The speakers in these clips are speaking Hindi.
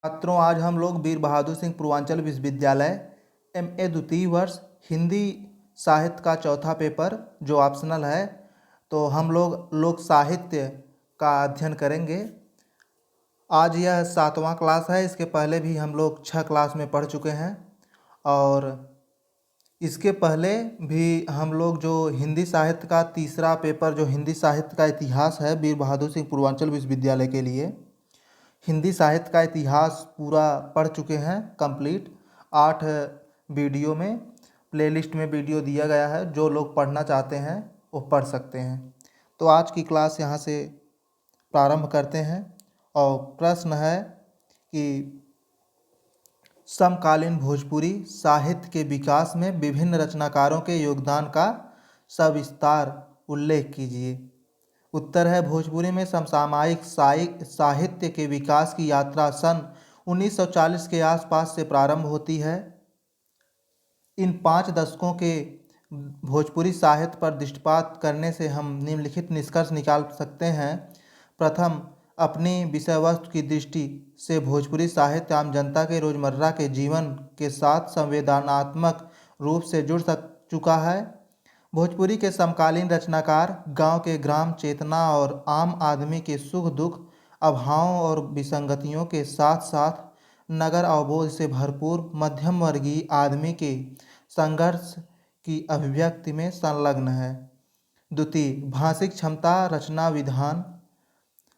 छात्रों, आज हम लोग वीर बहादुर सिंह पूर्वांचल विश्वविद्यालय MA द्वितीय वर्ष हिंदी साहित्य का चौथा पेपर जो ऑप्शनल है, तो हम लोग लोक साहित्य का अध्ययन करेंगे। आज यह 7वां क्लास है। इसके पहले भी हम लोग 6 क्लास में पढ़ चुके हैं और इसके पहले भी हम लोग जो हिंदी साहित्य का तीसरा पेपर जो हिंदी साहित्य का इतिहास है वीर बहादुर सिंह पूर्वांचल विश्वविद्यालय के लिए हिंदी साहित्य का इतिहास पूरा पढ़ चुके हैं कंप्लीट। 8 वीडियो में प्लेलिस्ट में वीडियो दिया गया है, जो लोग पढ़ना चाहते हैं वो पढ़ सकते हैं। तो आज की क्लास यहाँ से प्रारंभ करते हैं और प्रश्न है कि समकालीन भोजपुरी साहित्य के विकास में विभिन्न रचनाकारों के योगदान का सविस्तार उल्लेख कीजिए। उत्तर है, भोजपुरी में समसामयिक साहित्य के विकास की यात्रा सन 1940 के आसपास से प्रारंभ होती है। इन 5 दशकों के भोजपुरी साहित्य पर दृष्टिपात करने से हम निम्नलिखित निष्कर्ष निकाल सकते हैं। प्रथम, अपनी विषय वस्तु की दृष्टि से भोजपुरी साहित्य आम जनता के रोजमर्रा के जीवन के साथ संवेदनात्मक रूप से जुड़ चुका है। भोजपुरी के समकालीन रचनाकार गांव के ग्राम चेतना और आम आदमी के सुख दुख, अभावों और विसंगतियों के साथ साथ नगर अवबोध से भरपूर मध्यम वर्गीय आदमी के संघर्ष की अभिव्यक्ति में संलग्न है। द्वितीय, भाषिक क्षमता, रचना विधान,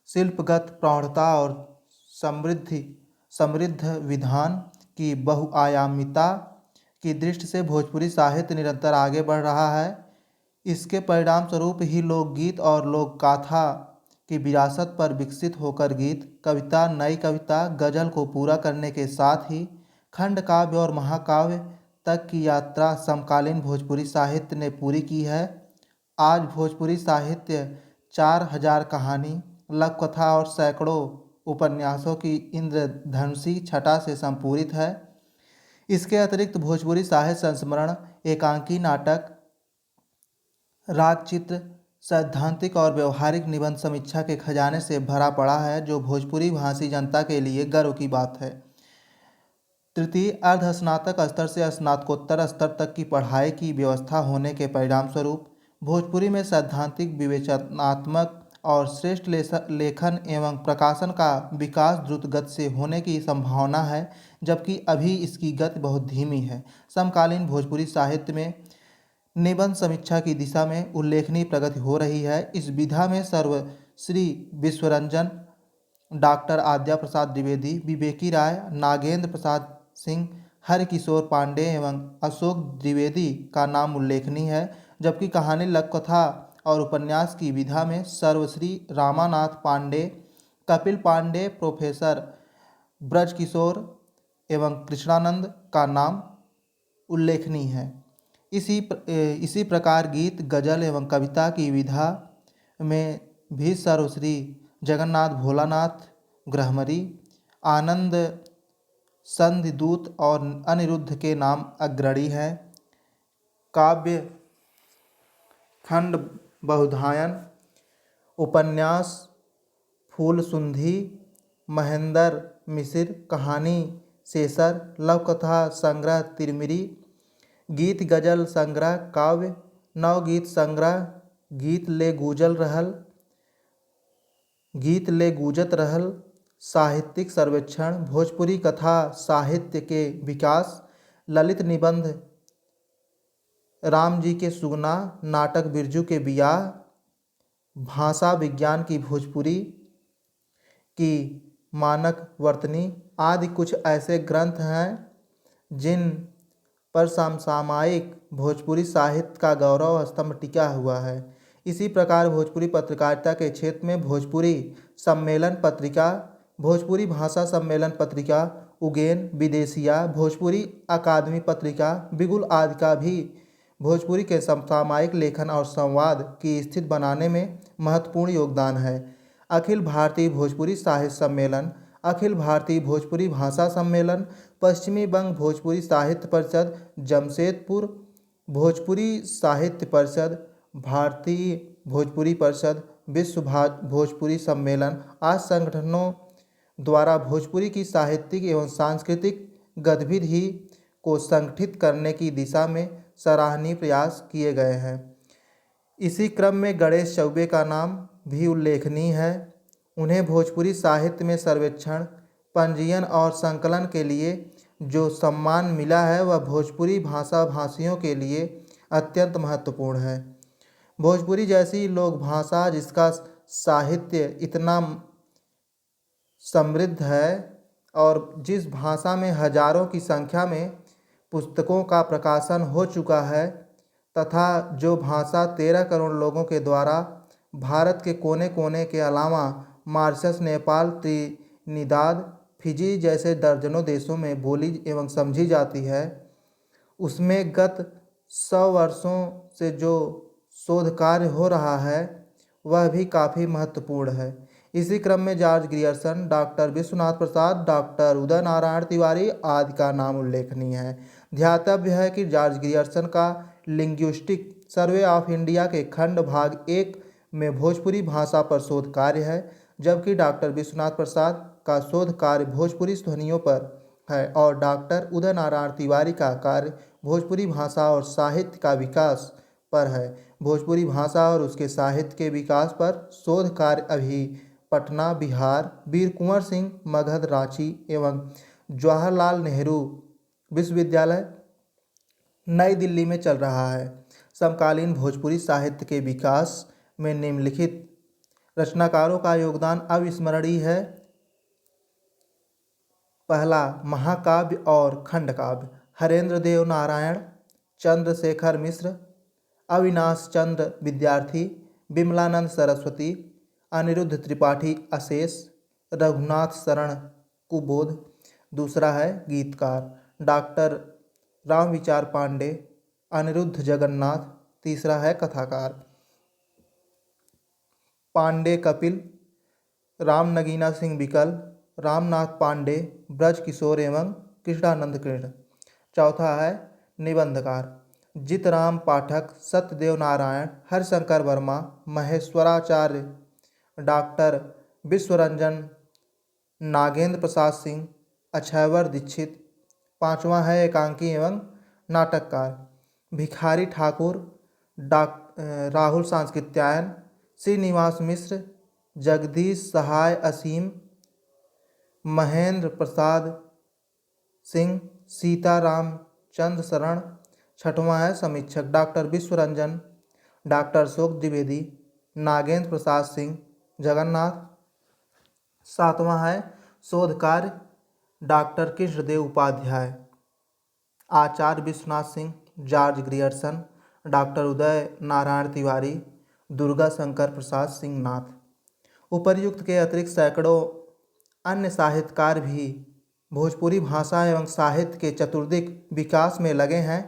शिल्पगत प्रौढ़ता और समृद्ध विधान की बहुआयामिता की दृष्टि से भोजपुरी साहित्य निरंतर आगे बढ़ रहा है। इसके परिणाम स्वरूप ही लोकगीत और लोक गाथा की विरासत पर विकसित होकर गीत, कविता, नई कविता, गजल को पूरा करने के साथ ही खंड काव्य और महाकाव्य तक की यात्रा समकालीन भोजपुरी साहित्य ने पूरी की है। आज भोजपुरी साहित्य 4000 कहानी, लघु कथा और सैकड़ों उपन्यासों की इंद्रधनुषी छटा से संपूरित है। इसके अतिरिक्त भोजपुरी साहित्य संस्मरण, एकांकी नाटक, राग चित्र, सैद्धांतिक और व्यवहारिक निबंध समीक्षा के खजाने से भरा पड़ा है, जो भोजपुरी भाषी जनता के लिए गर्व की बात है। तृतीय, अर्धस्नातक स्तर से स्नातकोत्तर स्तर तक की पढ़ाई की व्यवस्था होने के परिणाम स्वरूप भोजपुरी में सैद्धांतिक, विवेचनात्मक और श्रेष्ठ लेखन एवं प्रकाशन का विकास द्रुत गति से होने की संभावना है, जबकि अभी इसकी गति बहुत धीमी है। समकालीन भोजपुरी साहित्य में निबंध समीक्षा की दिशा में उल्लेखनीय प्रगति हो रही है। इस विधा में सर्वश्री विश्वरंजन, डॉक्टर आद्या प्रसाद द्विवेदी, विवेकी राय, नागेंद्र प्रसाद सिंह, हरकिशोर पांडे एवं अशोक द्विवेदी का नाम उल्लेखनीय है। जबकि कहानी, लघु कथा और उपन्यास की विधा में सर्वश्री रामानाथ पांडे, कपिल पांडे, प्रोफेसर ब्रजकिशोर एवं कृष्णानंद का नाम उल्लेखनीय है। इसी प्रकार गीत, गजल एवं कविता की विधा में भी सर्वश्री जगन्नाथ भोलानाथ गृहमरी, आनंद संधिदूत और अनिरुद्ध के नाम अग्रणी हैं। काव्य, खंड बहुधायन, उपन्यास, फूलसुंधी, महेंद्र मिसिर, कहानी शेषर, लघु कथा संग्रह तिरमिरी, गीत गजल संग्रह, काव्य नवगीत संग्रह, गीत ले गूंजत रहल, साहित्यिक सर्वेक्षण, भोजपुरी कथा साहित्य के विकास, ललित निबंध, राम जी के सुगना, नाटक बिरजू के बियाह, भाषा विज्ञान की भोजपुरी की मानक वर्तनी आदि कुछ ऐसे ग्रंथ हैं जिन पर समसामयिक भोजपुरी साहित्य का गौरव स्तंभ टिका हुआ है। इसी प्रकार भोजपुरी पत्रकारिता के क्षेत्र में भोजपुरी सम्मेलन पत्रिका, भोजपुरी भाषा सम्मेलन पत्रिका, उगेन, विदेशिया, भोजपुरी अकादमी पत्रिका, बिगुल आदि का भी भोजपुरी के समसामयिक लेखन और संवाद की स्थिति बनाने में महत्वपूर्ण योगदान है। अखिल भारतीय भोजपुरी साहित्य सम्मेलन, अखिल भारतीय भोजपुरी भाषा सम्मेलन, पश्चिमी बंग भोजपुरी साहित्य परिषद, जमशेदपुर भोजपुरी साहित्य परिषद, भारतीय भोजपुरी परिषद, विश्व भोजपुरी सम्मेलन आदि संगठनों द्वारा भोजपुरी की साहित्यिक एवं सांस्कृतिक गतिविधि को संगठित करने की दिशा में सराहनीय प्रयास किए गए हैं। इसी क्रम में गणेश चौबे का नाम भी उल्लेखनीय है। उन्हें भोजपुरी साहित्य में सर्वेक्षण, पंजीयन और संकलन के लिए जो सम्मान मिला है वह भोजपुरी भाषा भाषियों के लिए अत्यंत महत्वपूर्ण है। भोजपुरी जैसी लोक भाषा जिसका साहित्य इतना समृद्ध है और जिस भाषा में हजारों की संख्या में पुस्तकों का प्रकाशन हो चुका है तथा जो भाषा 13 करोड़ लोगों के द्वारा भारत के कोने कोने के अलावा मॉरिशस, नेपाल, त्रिनिदाद, फिजी जैसे दर्जनों देशों में बोली एवं समझी जाती है, उसमें गत 100 वर्षों से जो शोध कार्य हो रहा है वह भी काफ़ी महत्वपूर्ण है। इसी क्रम में जॉर्ज ग्रियर्सन, डॉक्टर विश्वनाथ प्रसाद, डॉक्टर उदय नारायण तिवारी आदि का नाम उल्लेखनीय है। ध्यातव्य है कि जॉर्ज ग्रियर्सन का लिंग्विस्टिक सर्वे ऑफ इंडिया के खंड भाग 1 में भोजपुरी भाषा पर शोध कार्य है, जबकि डॉक्टर विश्वनाथ प्रसाद का शोध कार्य भोजपुरी ध्वनियों पर है और डॉक्टर उदय नारायण तिवारी का कार्य भोजपुरी भाषा और साहित्य का विकास पर है। भोजपुरी भाषा और उसके साहित्य के विकास पर शोध कार्य अभी पटना, बिहार, वीर कुंवर सिंह मगध, रांची एवं जवाहरलाल नेहरू विश्वविद्यालय, नई दिल्ली में चल रहा है। समकालीन भोजपुरी साहित्य के विकास में निम्नलिखित रचनाकारों का योगदान अविस्मरणीय है। पहला, महाकाव्य और खंडकाव्य। हरेंद्र देव नारायण, चंद्रशेखर मिश्र, अविनाश चंद्र विद्यार्थी, विमलानंद सरस्वती, अनिरुद्ध त्रिपाठी अशेष, रघुनाथ शरण कुबोध। दूसरा है गीतकार, डॉक्टर रामविचार पांडे, अनिरुद्ध जगन्नाथ। तीसरा है कथाकार, पांडे कपिल, राम नगीना सिंह बिकल, रामनाथ पांडे, ब्रज किशोर एवं कृष्णानंद कृष्ण। चौथा है निबंधकार, जितराम पाठक, सत्यदेव नारायण, हरिशंकर वर्मा, महेश्वराचार्य, डॉक्टर विश्वरंजन, नागेंद्र प्रसाद सिंह, अक्षयवर दीक्षित। पांचवा है एकांकी एवं नाटककार, भिखारी ठाकुर, राहुल सांस्कृत्यायन, श्रीनिवास मिश्र, जगदीश सहाय असीम, महेंद्र प्रसाद सिंह, सीताराम चंद्र शरण। छठवां है समीक्षक, डॉक्टर विश्वरंजन, डॉक्टर अशोक द्विवेदी, नागेंद्र प्रसाद सिंह जगन्नाथ। सातवां है शोध कार्य, doctor Krishnadev Upadhyay, Acharya Vishwanath Singh, George Grierson, doctor Uday Narayan Tiwari, Durga Shankar Prasad Singh Nath. उपर्युक्त के अतिरिक्त सैकड़ों अन्य साहित्यकार भी भोजपुरी भाषा एवं साहित्य के चतुर्दिक विकास में लगे हैं।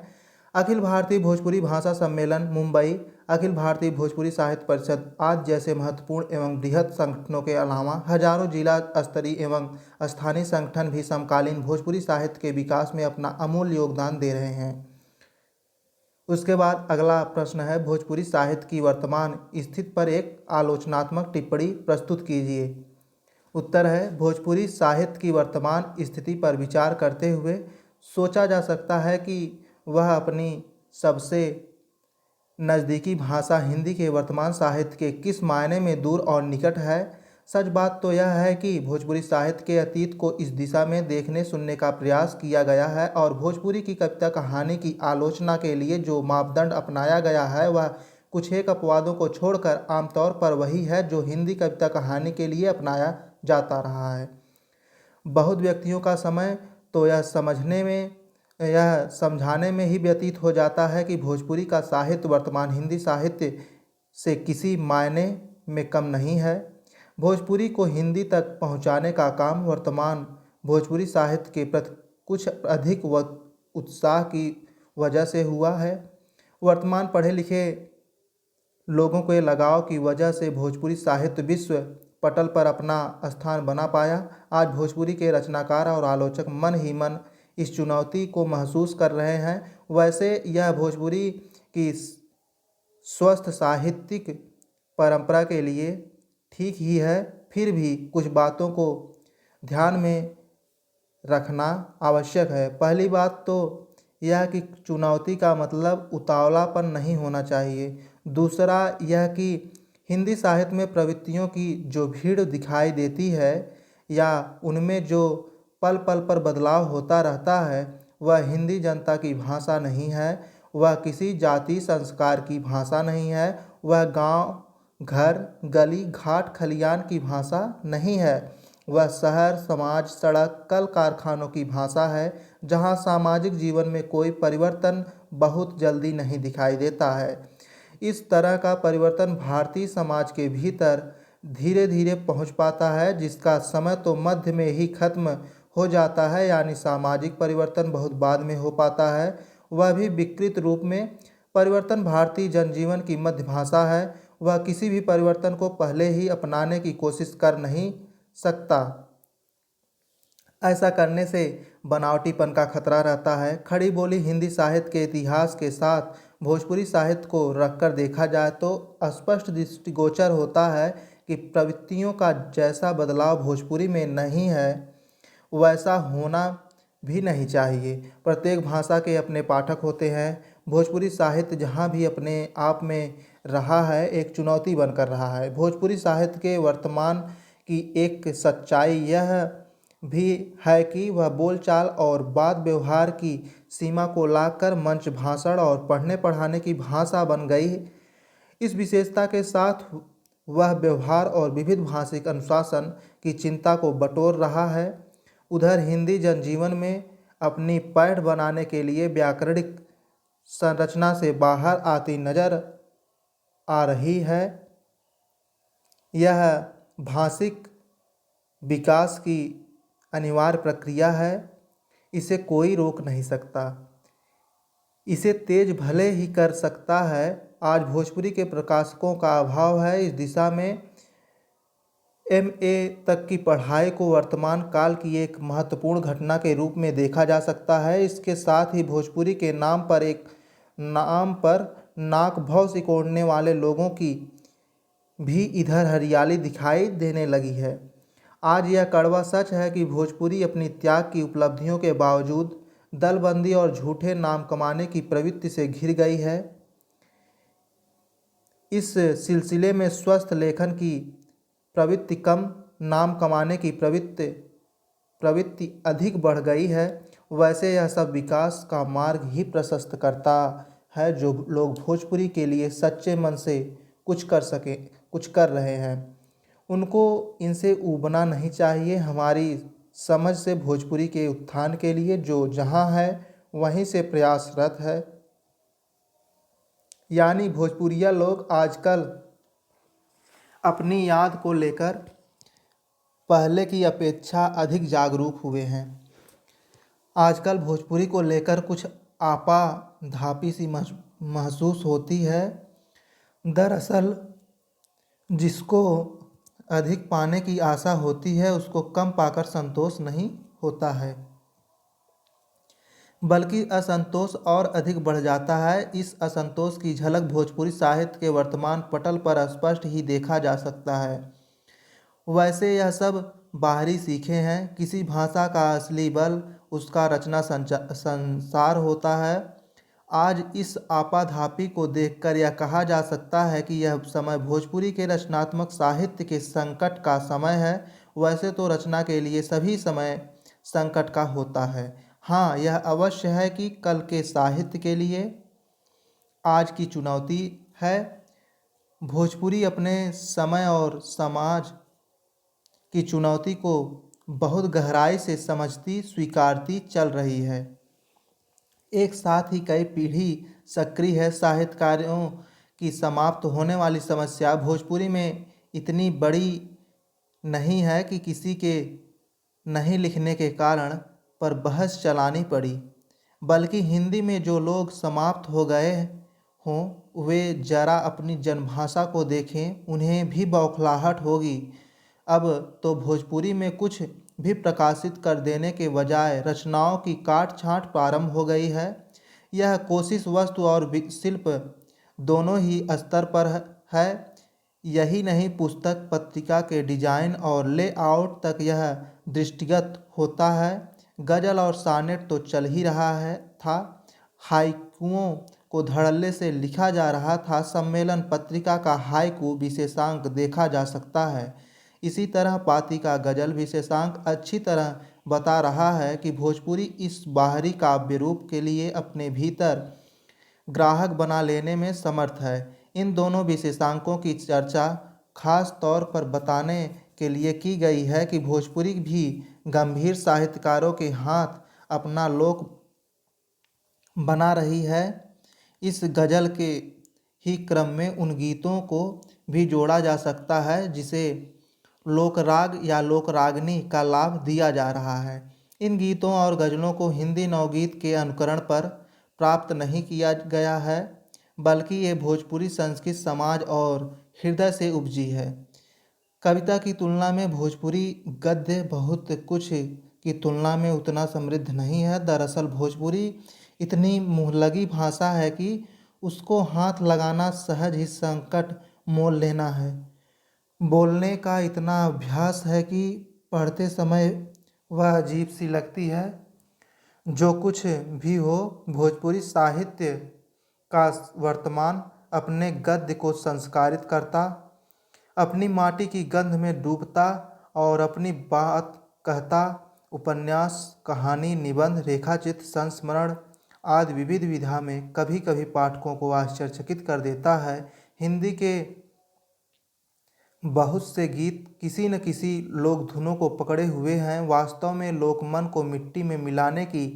अखिल भारतीय भोजपुरी भाषा सम्मेलन मुंबई, अखिल भारतीय भोजपुरी साहित्य परिषद आदि जैसे महत्वपूर्ण एवं बृहद संगठनों के अलावा हजारों जिला स्तरीय एवं स्थानीय संगठन भी समकालीन भोजपुरी साहित्य के विकास में अपना अमूल्य योगदान दे रहे हैं। उसके बाद अगला प्रश्न है, भोजपुरी साहित्य की वर्तमान स्थिति पर एक आलोचनात्मक टिप्पणी प्रस्तुत कीजिए। उत्तर है, भोजपुरी साहित्य की वर्तमान स्थिति पर विचार करते हुए सोचा जा सकता है कि वह अपनी सबसे नज़दीकी भाषा हिंदी के वर्तमान साहित्य के किस मायने में दूर और निकट है। सच बात तो यह है कि भोजपुरी साहित्य के अतीत को इस दिशा में देखने सुनने का प्रयास किया गया है और भोजपुरी की कविता कहानी की आलोचना के लिए जो मापदंड अपनाया गया है वह कुछ एक अपवादों को छोड़कर आमतौर पर वही है जो हिंदी कविता कहानी के लिए अपनाया जाता रहा है। बहुत व्यक्तियों का समय तो यह समझाने में ही व्यतीत हो जाता है कि भोजपुरी का साहित्य वर्तमान हिंदी साहित्य से किसी मायने में कम नहीं है। भोजपुरी को हिंदी तक पहुंचाने का काम वर्तमान भोजपुरी साहित्य के प्रति कुछ अधिक उत्साह की वजह से हुआ है। वर्तमान पढ़े लिखे लोगों के लगाव की वजह से भोजपुरी साहित्य विश्व पटल पर अपना स्थान बना पाया। आज भोजपुरी के रचनाकार और आलोचक मन ही मन इस चुनौती को महसूस कर रहे हैं। वैसे यह भोजपुरी की स्वस्थ साहित्यिक परंपरा के लिए ठीक ही है, फिर भी कुछ बातों को ध्यान में रखना आवश्यक है। पहली बात तो यह कि चुनौती का मतलब उतावलापन नहीं होना चाहिए। दूसरा यह कि हिंदी साहित्य में प्रवृत्तियों की जो भीड़ दिखाई देती है या उनमें जो पल पल पर बदलाव होता रहता है, वह हिंदी जनता की भाषा नहीं है, वह किसी जाति संस्कार की भाषा नहीं है, वह गांव, घर, गली, घाट, खलियान की भाषा नहीं है। वह शहर, समाज, सड़क, कल कारखानों की भाषा है, जहां सामाजिक जीवन में कोई परिवर्तन बहुत जल्दी नहीं दिखाई देता है। इस तरह का परिवर्तन भारतीय समाज के भीतर धीरे धीरे पहुंच पाता है, जिसका समय तो मध्य में ही खत्म हो जाता है, यानी सामाजिक परिवर्तन बहुत बाद में हो पाता है, वह भी विकृत रूप में। परिवर्तन भारतीय जनजीवन की मध्य भाषा है, वह किसी भी परिवर्तन को पहले ही अपनाने की कोशिश कर नहीं सकता। ऐसा करने से बनावटीपन का खतरा रहता है। खड़ी बोली हिंदी साहित्य के इतिहास के साथ भोजपुरी साहित्य को रखकर देखा जाए तो स्पष्ट दृष्टिगोचर होता है कि प्रवृत्तियों का जैसा बदलाव भोजपुरी में नहीं है, वैसा होना भी नहीं चाहिए। प्रत्येक भाषा के अपने पाठक होते हैं। भोजपुरी साहित्य जहाँ भी अपने आप में रहा है, एक चुनौती बनकर रहा है। भोजपुरी साहित्य के वर्तमान की एक सच्चाई यह भी है कि वह बोलचाल और बात व्यवहार की सीमा को लाकर मंच भाषण और पढ़ने पढ़ाने की भाषा बन गई। इस विशेषता के साथ वह व्यवहार और विविध भाषिक अनुशासन की चिंता को बटोर रहा है। उधर हिंदी जनजीवन में अपनी पैठ बनाने के लिए व्याकरणिक संरचना से बाहर आती नजर आ रही है। यह भाषिक विकास की अनिवार्य प्रक्रिया है, इसे कोई रोक नहीं सकता। इसे तेज भले ही कर सकता है। आज भोजपुरी के प्रकाशकों का अभाव है। इस दिशा में MA तक की पढ़ाई को वर्तमान काल की एक महत्वपूर्ण घटना के रूप में देखा जा सकता है। इसके साथ ही भोजपुरी के नाम पर नाक भौं सिकोड़ने वाले लोगों की भी इधर हरियाली दिखाई देने लगी है। आज यह कड़वा सच है कि भोजपुरी अपनी त्याग की उपलब्धियों के बावजूद दलबंदी और झूठे नाम कमाने की प्रवृत्ति से घिर गई है। इस सिलसिले में स्वस्थ लेखन की प्रवृत्ति कम, नाम कमाने की प्रवृत्ति अधिक बढ़ गई है। वैसे यह सब विकास का मार्ग ही प्रशस्त करता है। जो लोग भोजपुरी के लिए सच्चे मन से कुछ कर रहे हैं, उनको इनसे ऊबना नहीं चाहिए। हमारी समझ से भोजपुरी के उत्थान के लिए जो जहाँ है वहीं से प्रयासरत है। यानी भोजपुरिया लोग आजकल अपनी याद को लेकर पहले की अपेक्षा अधिक जागरूक हुए हैं। आजकल भोजपुरी को लेकर कुछ आपा धापी सी महसूस होती है। दरअसल जिसको अधिक पाने की आशा होती है, उसको कम पाकर संतोष नहीं होता है, बल्कि असंतोष और अधिक बढ़ जाता है। इस असंतोष की झलक भोजपुरी साहित्य के वर्तमान पटल पर स्पष्ट ही देखा जा सकता है। वैसे यह सब बाहरी सीखे हैं। किसी भाषा का असली बल उसका रचना संसार होता है। आज इस आपाधापी को देखकर यह कहा जा सकता है कि यह समय भोजपुरी के रचनात्मक साहित्य के संकट का समय है। वैसे तो रचना के लिए सभी समय संकट का होता है। हाँ, यह अवश्य है कि कल के साहित्य के लिए आज की चुनौती है। भोजपुरी अपने समय और समाज की चुनौती को बहुत गहराई से समझती, स्वीकारती चल रही है। एक साथ ही कई पीढ़ी सक्रिय है। साहित्यकारों की समाप्त होने वाली समस्या भोजपुरी में इतनी बड़ी नहीं है कि किसी के नहीं लिखने के कारण पर बहस चलानी पड़ी, बल्कि हिंदी में जो लोग समाप्त हो गए हों वे जरा अपनी जनभाषा को देखें, उन्हें भी बौखलाहट होगी। अब तो भोजपुरी में कुछ भी प्रकाशित कर देने के बजाय रचनाओं की काट छाँट प्रारंभ हो गई है। यह कोशिश वस्तु और शिल्प दोनों ही स्तर पर है। यही नहीं, पुस्तक पत्रिका के डिजाइन और लेआउट तक यह दृष्टिगत होता है। गजल और सानेट तो चल ही रहा था, हाइकुओं को धड़ल्ले से लिखा जा रहा था। सम्मेलन पत्रिका का हाइकू विशेषांक देखा जा सकता है। इसी तरह पाती का गजल विशेषांक अच्छी तरह बता रहा है कि भोजपुरी इस बाहरी काव्य रूप के लिए अपने भीतर ग्राहक बना लेने में समर्थ है। इन दोनों विशेषांकों की चर्चा खास तौर पर बताने के लिए की गई है कि भोजपुरी भी गंभीर साहित्यकारों के हाथ अपना लोक बना रही है। इस गज़ल के ही क्रम में उन गीतों को भी जोड़ा जा सकता है जिसे लोकराग या लोकरागनी का लाभ दिया जा रहा है। इन गीतों और गज़लों को हिंदी नवगीत के अनुकरण पर प्राप्त नहीं किया गया है, बल्कि ये भोजपुरी संस्कृत, समाज और हृदय से उपजी है। कविता की तुलना में भोजपुरी गद्य बहुत कुछ की तुलना में उतना समृद्ध नहीं है। दरअसल भोजपुरी इतनी मुँहलगी भाषा है कि उसको हाथ लगाना सहज ही संकट मोल लेना है। बोलने का इतना अभ्यास है कि पढ़ते समय वह अजीब सी लगती है। जो कुछ भी हो, भोजपुरी साहित्य का वर्तमान अपने गद्य को संस्कारित करता, अपनी माटी की गंध में डूबता और अपनी बात कहता। उपन्यास, कहानी, निबंध, रेखाचित्र, संस्मरण आदि विविध विधा में कभी कभी पाठकों को आश्चर्यचकित कर देता है। हिंदी के बहुत से गीत किसी न किसी लोक धुनों को पकड़े हुए हैं। वास्तव में लोकमन को मिट्टी में मिलाने की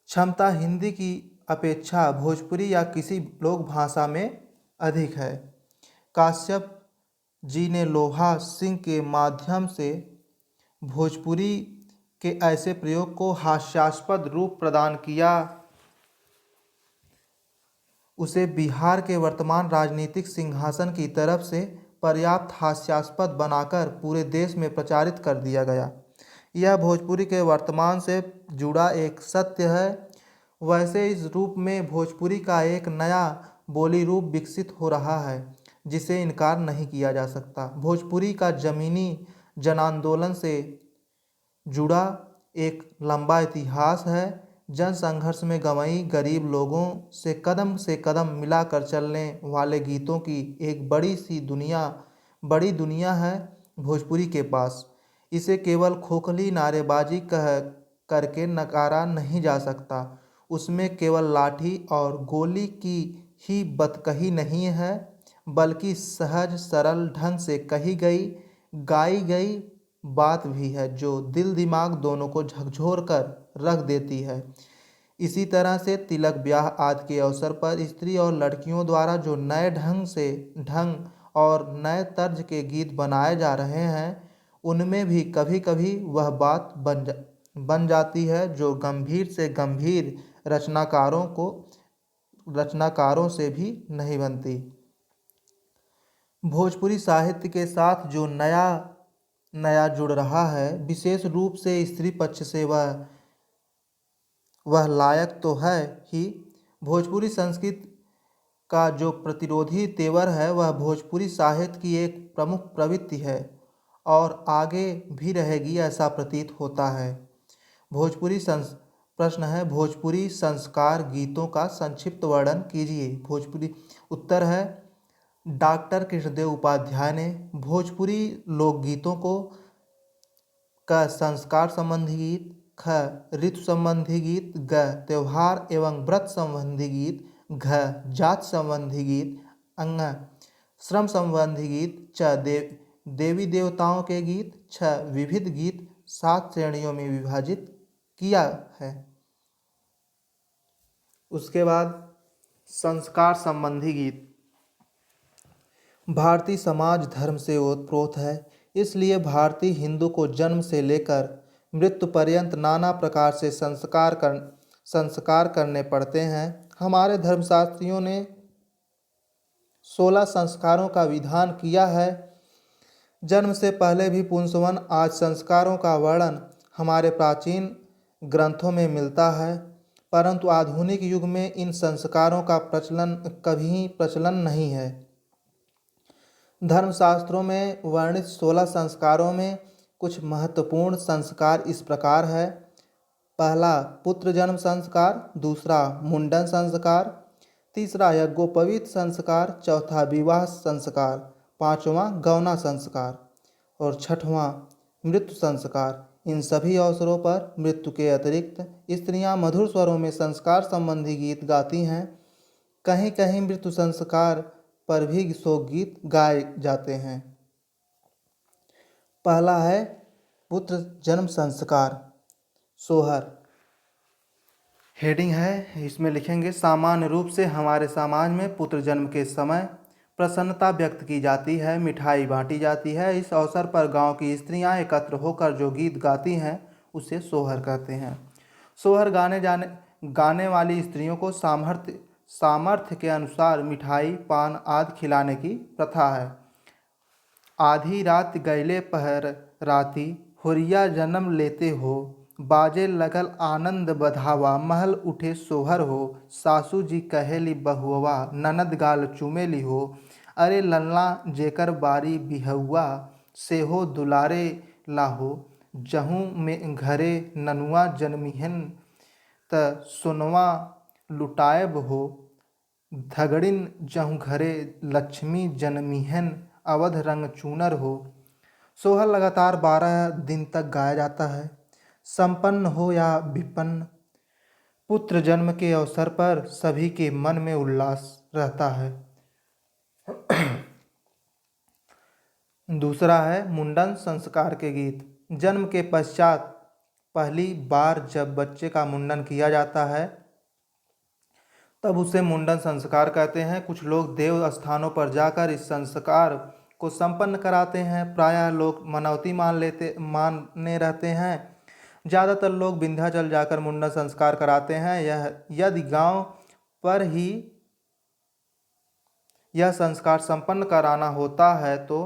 क्षमता हिंदी की अपेक्षा भोजपुरी या किसी लोक भाषा में अधिक है। काश्यप जी ने लोहा सिंह के माध्यम से भोजपुरी के ऐसे प्रयोग को हास्यास्पद रूप प्रदान किया, उसे बिहार के वर्तमान राजनीतिक सिंहासन की तरफ से पर्याप्त हास्यास्पद बनाकर पूरे देश में प्रचारित कर दिया गया। यह भोजपुरी के वर्तमान से जुड़ा एक सत्य है। वैसे इस रूप में भोजपुरी का एक नया बोली रूप विकसित हो रहा है जिसे इनकार नहीं किया जा सकता। भोजपुरी का जमीनी जनांदोलन से जुड़ा एक लंबा इतिहास है। जन संघर्ष में गंवाई गरीब लोगों से कदम मिलाकर चलने वाले गीतों की एक बड़ी दुनिया है भोजपुरी के पास। इसे केवल खोखली नारेबाजी करके नकारा नहीं जा सकता। उसमें केवल लाठी और गोली की ही बतकही नहीं है, बल्कि सहज सरल ढंग से कही गई, गाई गई बात भी है जो दिल दिमाग दोनों को झकझोर कर रख देती है। इसी तरह से तिलक, ब्याह आदि के अवसर पर स्त्री और लड़कियों द्वारा जो नए ढंग और नए तर्ज के गीत बनाए जा रहे हैं, उनमें भी कभी कभी वह बात बन जाती है जो गंभीर से गंभीर रचनाकारों से भी नहीं बनती। भोजपुरी साहित्य के साथ जो नया जुड़ रहा है, विशेष रूप से स्त्री पक्ष से, वह लायक तो है ही। भोजपुरी संस्कृत का जो प्रतिरोधी तेवर है, वह भोजपुरी साहित्य की एक प्रमुख प्रवृत्ति है और आगे भी रहेगी, ऐसा प्रतीत होता है। प्रश्न है, भोजपुरी संस्कार गीतों का संक्षिप्त वर्णन कीजिए। भोजपुरी उत्तर है, डॉक्टर कृष्णदेव उपाध्याय ने भोजपुरी लोकगीतों को क संस्कार संबंधी गीत, ख ऋतु संबंधी गीत, ग त्योहार एवं व्रत संबंधी गीत, घ जात संबंधी गीत, अंग श्रम संबंधी गीत, च देवी देवताओं के गीत, छ विविध गीत 7 श्रेणियों में विभाजित किया है। उसके बाद संस्कार संबंधी गीत। भारतीय समाज धर्म से ओतप्रोत है, इसलिए भारतीय हिंदू को जन्म से लेकर मृत्यु पर्यंत नाना प्रकार से संस्कार करने पड़ते हैं। हमारे धर्मशास्त्रियों ने 16 संस्कारों का विधान किया है। जन्म से पहले भी पुंसवन आज संस्कारों का वर्णन हमारे प्राचीन ग्रंथों में मिलता है, परंतु आधुनिक युग में इन संस्कारों का कभी प्रचलन नहीं है। धर्मशास्त्रों में वर्णित 16 संस्कारों में कुछ महत्वपूर्ण संस्कार इस प्रकार है। पहला पुत्र जन्म संस्कार, दूसरा मुंडन संस्कार, तीसरा यज्ञोपवीत संस्कार, चौथा विवाह संस्कार, पांचवा गौना संस्कार और छठवां मृत्यु संस्कार। इन सभी अवसरों पर मृत्यु के अतिरिक्त स्त्रियां मधुर स्वरों में संस्कार संबंधी गीत गाती हैं। कहीं कहीं मृत्यु संस्कार पर भी शोक गीत गाए जाते हैं। पहला है पुत्र जन्म संस्कार, सोहर। हेडिंग है, इसमें लिखेंगे सामान्य रूप से हमारे समाज में पुत्र जन्म के समय प्रसन्नता व्यक्त की जाती है, मिठाई बांटी जाती है। इस अवसर पर गांव की स्त्रियां एकत्र होकर जो गीत गाती हैं उसे सोहर कहते हैं। सोहर गाने वाली स्त्रियों को सामर्थ्य के अनुसार मिठाई पान आदि खिलाने की प्रथा है। आधी रात गैले पहर राती होरिया जन्म लेते हो, बाजे लगल आनंद बधावा, महल उठे सोहर हो, सासू जी कहेली बहुआ, ननद गाल चुमेली हो, अरे लल्ला जेकर बारी बिहउआ, से हो दुलारे लाहो, जहूँ में घरे ननुआ जन्मिहन, त सोनवा लुटायब हो, धगड़िन जहूँ घरे लक्ष्मी जन्मिहन, अवध रंग चूनर हो। सोहर लगातार 12 दिन तक गाया जाता है। संपन्न हो या विपन्न, पुत्र जन्म के अवसर पर सभी के मन में उल्लास रहता है। दूसरा है मुंडन संस्कार के गीत। जन्म के पश्चात पहली बार जब बच्चे का मुंडन किया जाता है तब उसे मुंडन संस्कार कहते हैं। कुछ लोग देव स्थानों पर जाकर इस संस्कार को संपन्न कराते हैं। प्रायः लोग मनौती माने रहते हैं। ज़्यादातर लोग विंध्याचल जाकर मुंडन संस्कार कराते हैं। यदि गांव पर ही यह संस्कार संपन्न कराना होता है तो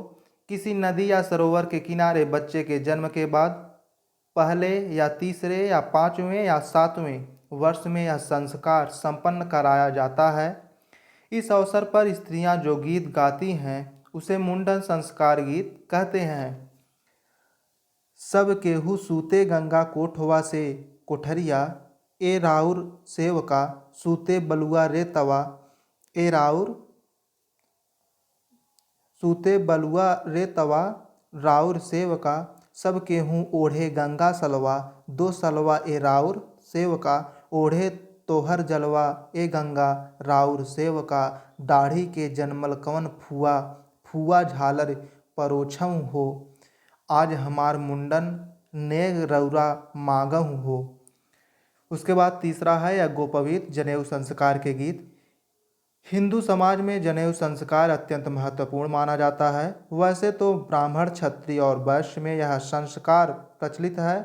किसी नदी या सरोवर के किनारे बच्चे के जन्म के बाद पहले या तीसरे या 5वें या 7वें वर्ष में यह संस्कार संपन्न कराया जाता है। इस अवसर पर स्त्रियां जो गीत गाती हैं उसे मुंडन संस्कार गीत कहते हैं। सब केहू सूते गंगा कोठवा से कोठरिया, ए राउर सेवका सूते बलुआ रे तवा, ए राउर सूते बलुआ रे तवा, राउर सेवका सब केहूँ ओढ़े गंगा सलवा, दो सलवा ए राउर सेवका ओढ़े तोहर जलवा, ए गंगा राउर सेवका, दाढ़ी के जन्मल कवन फुआ, फुआ झालर परोछऊ हो, आज हमार मुंडन नेग रौरा मांगहु हो। उसके बाद तीसरा है यज्ञोपवीत जनेऊ संस्कार के गीत। हिंदू समाज में जनेऊ संस्कार अत्यंत महत्वपूर्ण माना जाता है। वैसे तो ब्राह्मण, क्षत्रिय और वैश्य में यह संस्कार प्रचलित है,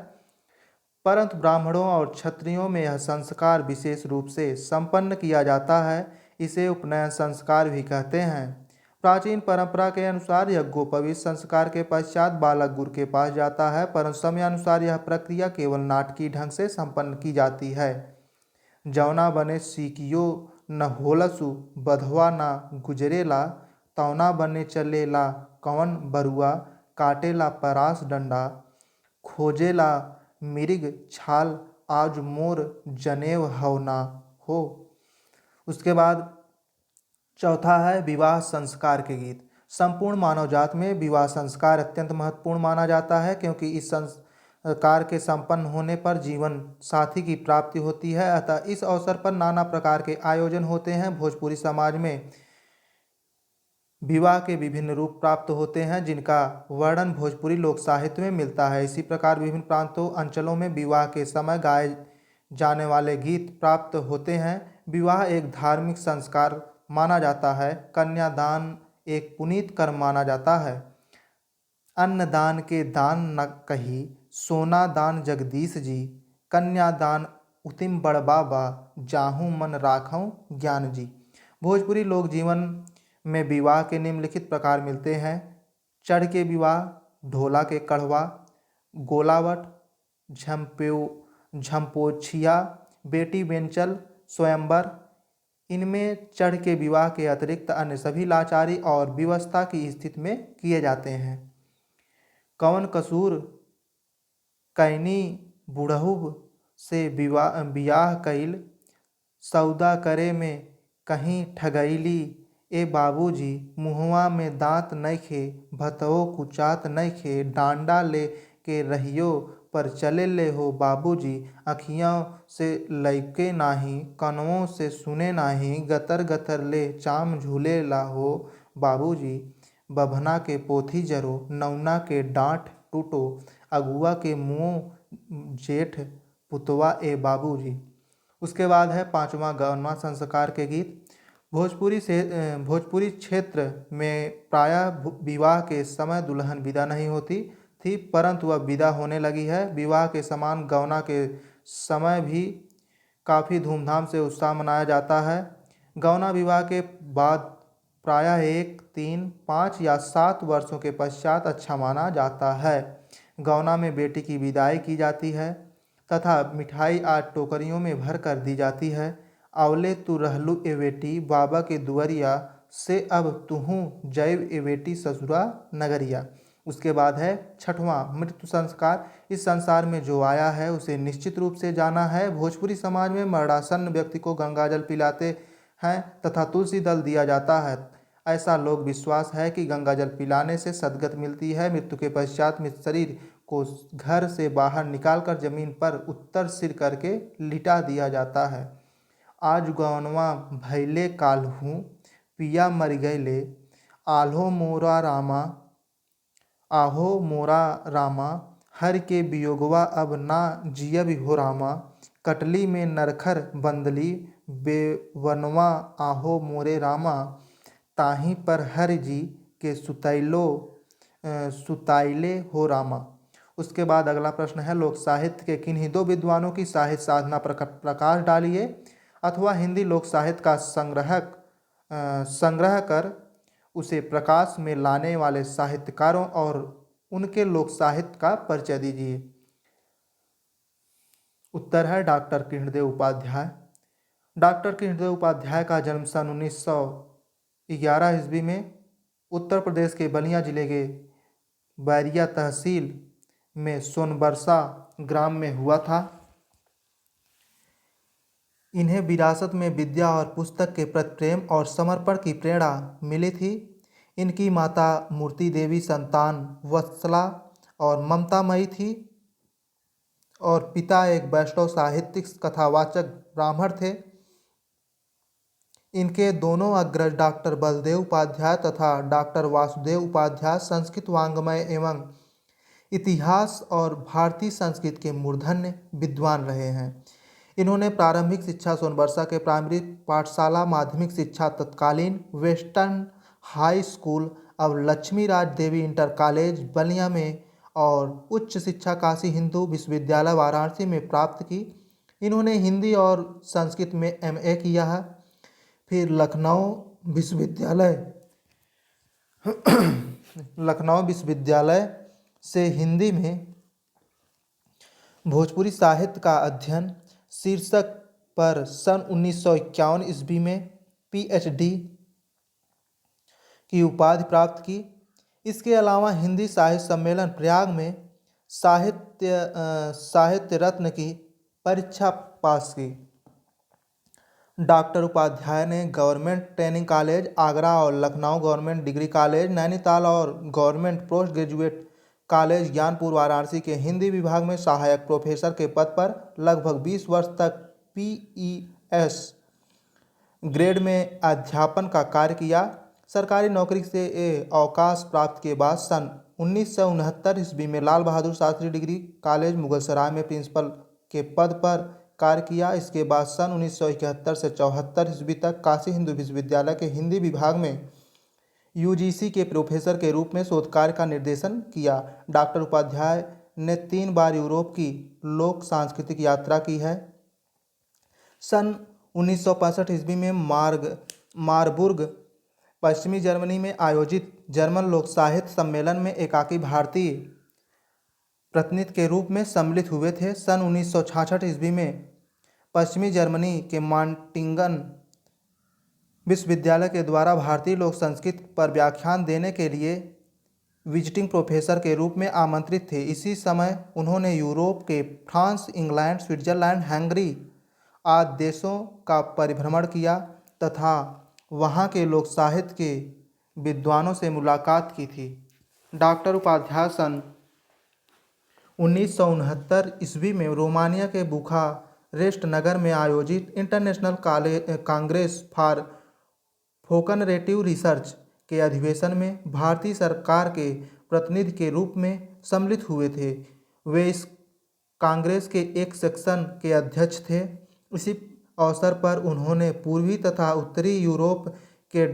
परंतु ब्राह्मणों और क्षत्रियों में यह संस्कार विशेष रूप से संपन्न किया जाता है। इसे उपनयन संस्कार भी कहते हैं। प्राचीन परंपरा के अनुसार यज्ञोपवीत संस्कार के पश्चात बालक गुरु के पास जाता है, परंतु समयानुसार यह प्रक्रिया केवल नाटकीय ढंग से संपन्न की जाती है। जौना बने सीकियो न होलसु, बधवा न गुजरेला, तौना बने चलेला कवन बरुआ, काटेला परास डंडा, खोजेला मिरिग छाल, आज मोर जनेव हवना हो। उसके बाद चौथा है विवाह संस्कार के गीत। संपूर्ण मानव जात में विवाह संस्कार अत्यंत महत्वपूर्ण माना जाता है, क्योंकि इस संस्कार के संपन्न होने पर जीवन साथी की प्राप्ति होती है। अतः इस अवसर पर नाना प्रकार के आयोजन होते हैं। भोजपुरी समाज में विवाह के विभिन्न रूप प्राप्त होते हैं, जिनका वर्णन भोजपुरी लोक साहित्य में मिलता है। इसी प्रकार विभिन्न प्रांतों अंचलों में विवाह के समय गाए जाने वाले गीत प्राप्त होते हैं। विवाह एक धार्मिक संस्कार माना जाता है। कन्यादान एक पुनीत कर्म माना जाता है। अन्नदान के दान न कही, सोना दान जगदीश जी, कन्यादान उतिम बड़ बाबा, जाहूँ मन राखऊँ ज्ञान जी। भोजपुरी लोक जीवन में विवाह के निम्नलिखित प्रकार मिलते हैं। चढ़ के विवाह, ढोला के कढ़वा, गोलावट, झम्पोछिया, बेटी बेंचल, स्वयंवर, इनमें चढ़ के विवाह के अतिरिक्त अन्य सभी लाचारी और विवशता की स्थिति में किए जाते हैं। कौन कसूर कैनी बुढ़ऊ से बियाह कइल, सौदा करे में कहीं ठगैली, ए बाबूजी मुहवा में दांत नइखे, भतवो कुचात नइखे, डांडा ले के रहियो पर चले ले हो बाबूजी, अखियों से लइके नाही, कनवों से सुने नाही, गतर गतर ले चाम झूले ला हो बाबूजी, बभना के पोथी जरो, नौना के डांठ टूटो, अगुआ के मुँह जेठ पुतवा ए बाबूजी। उसके बाद है पांचवा गौनवा संस्कार के गीत। भोजपुरी क्षेत्र में प्रायः विवाह के समय दुल्हन विदा नहीं होती थी, परंतु अब विदा होने लगी है। विवाह के समान गौना के समय भी काफ़ी धूमधाम से उत्साह मनाया जाता है। गौना विवाह के बाद प्रायः 1, 3, 5 या 7 वर्षों के पश्चात अच्छा माना जाता है। गौना में बेटी की विदाई की जाती है तथा मिठाई आज टोकरियों में भर कर दी जाती है। आवले तू रहलू ए बेटी बाबा के दुआरिया, से अब तुहूँ जैब ए बेटी ससुरा नगरिया। उसके बाद है छठवां मृत्यु संस्कार। इस संसार में जो आया है उसे निश्चित रूप से जाना है। भोजपुरी समाज में मरणासन्न व्यक्ति को गंगाजल पिलाते हैं तथा तुलसी दल दिया जाता है। ऐसा लोक विश्वास है कि गंगाजल पिलाने से सद्गति मिलती है। मृत्यु के पश्चात मृत शरीर को घर से बाहर निकालकर जमीन पर उत्तर सिर करके लिटा दिया जाता है। आज गौनवा भैले काल्हू, पिया मर गईले, आल्हो मोरा रामा, आहो मोरा रामा, हर के वियोगवा अब ना जियब हो रामा, कटली में नरखर बंदली, बेवनवा आहो मोरे रामा, ताही पर हर जी के सुताइले हो रामा। उसके बाद अगला प्रश्न है लोक साहित्य के किन्हीं 2 विद्वानों की साहित्य साधना पर प्रकाश डालिए, अथवा हिंदी लोक साहित्य का संग्रह कर उसे प्रकाश में लाने वाले साहित्यकारों और उनके लोक साहित्य का परिचय दीजिए। उत्तर है डॉक्टर कृष्णदेव उपाध्याय। डॉक्टर कृष्णदेव उपाध्याय का जन्म सन 1911 ईस्वी में उत्तर प्रदेश के बलिया जिले के बैरिया तहसील में सोनबरसा ग्राम में हुआ था। इन्हें विरासत में विद्या और पुस्तक के प्रति प्रेम और समर्पण की प्रेरणा मिली थी। इनकी माता मूर्ति देवी संतान वत्सला और ममतामयी थी और पिता एक वैष्णव साहित्यिक कथावाचक ब्राह्मण थे। इनके दोनों अग्रज डॉक्टर बलदेव उपाध्याय तथा डॉक्टर वासुदेव उपाध्याय संस्कृत वाङ्मय एवं इतिहास और भारतीय संस्कृत के मूर्धन्य विद्वान रहे हैं। इन्होंने प्रारंभिक शिक्षा सोनबरसा के प्राइमरी पाठशाला, माध्यमिक शिक्षा तत्कालीन वेस्टर्न हाई स्कूल अब लक्ष्मी राज देवी इंटर कॉलेज बलिया में और उच्च शिक्षा काशी हिंदू विश्वविद्यालय वाराणसी में प्राप्त की। इन्होंने हिंदी और संस्कृत में MA किया है। फिर लखनऊ विश्वविद्यालय से हिंदी में भोजपुरी साहित्य का अध्ययन शीर्षक पर सन 1951 ईस्वी में PhD की उपाधि प्राप्त की। इसके अलावा हिंदी साहित्य सम्मेलन प्रयाग में साहित्य रत्न की परीक्षा पास की। डॉक्टर उपाध्याय ने गवर्नमेंट ट्रेनिंग कॉलेज आगरा और Lucknow government degree college Nainital और government post graduate college Gyanpur Varanasi के हिंदी विभाग में सहायक प्रोफेसर के पद पर लगभग 20 वर्ष तक PES ग्रेड में अध्यापन का कार्य किया। सरकारी नौकरी से अवकाश प्राप्त के बाद सन 1969 ईस्वी में लाल बहादुर शास्त्री डिग्री कॉलेज मुगलसराय में प्रिंसिपल के पद पर कार्य किया। इसके बाद सन 1971 से 74 ईस्वी तक काशी हिंदू विश्वविद्यालय के हिंदी विभाग में UGC के प्रोफेसर के रूप में शोध कार्य का निर्देशन किया। डॉक्टर उपाध्याय ने 3 बार यूरोप की लोक सांस्कृतिक यात्रा की है। सन 1965 ईस्वी में मारबुर्ग पश्चिमी जर्मनी में आयोजित जर्मन लोक साहित्य सम्मेलन में एकाकी भारतीय प्रतिनिधि के रूप में सम्मिलित हुए थे। सन 1966 ईस्वी में पश्चिमी जर्मनी के मार्टिंगन विश्वविद्यालय के द्वारा भारतीय लोक संस्कृति पर व्याख्यान देने के लिए विजिटिंग प्रोफेसर के रूप में आमंत्रित थे। इसी समय उन्होंने यूरोप के फ्रांस, इंग्लैंड, स्विट्जरलैंड, हंगरी आदि देशों का परिभ्रमण किया तथा वहाँ के लोक साहित्य के विद्वानों से मुलाकात की थी। डॉक्टर उपाध्याय सन 1969 ईस्वी में रोमानिया के बुखारेस्ट नगर में आयोजित इंटरनेशनल कांग्रेस फॉर फोकनरेटिव रिसर्च के अधिवेशन में भारतीय सरकार के प्रतिनिधि के रूप में सम्मिलित हुए थे। वे इस कांग्रेस के एक सेक्शन के अध्यक्ष थे। इसी अवसर पर उन्होंने पूर्वी तथा उत्तरी यूरोप के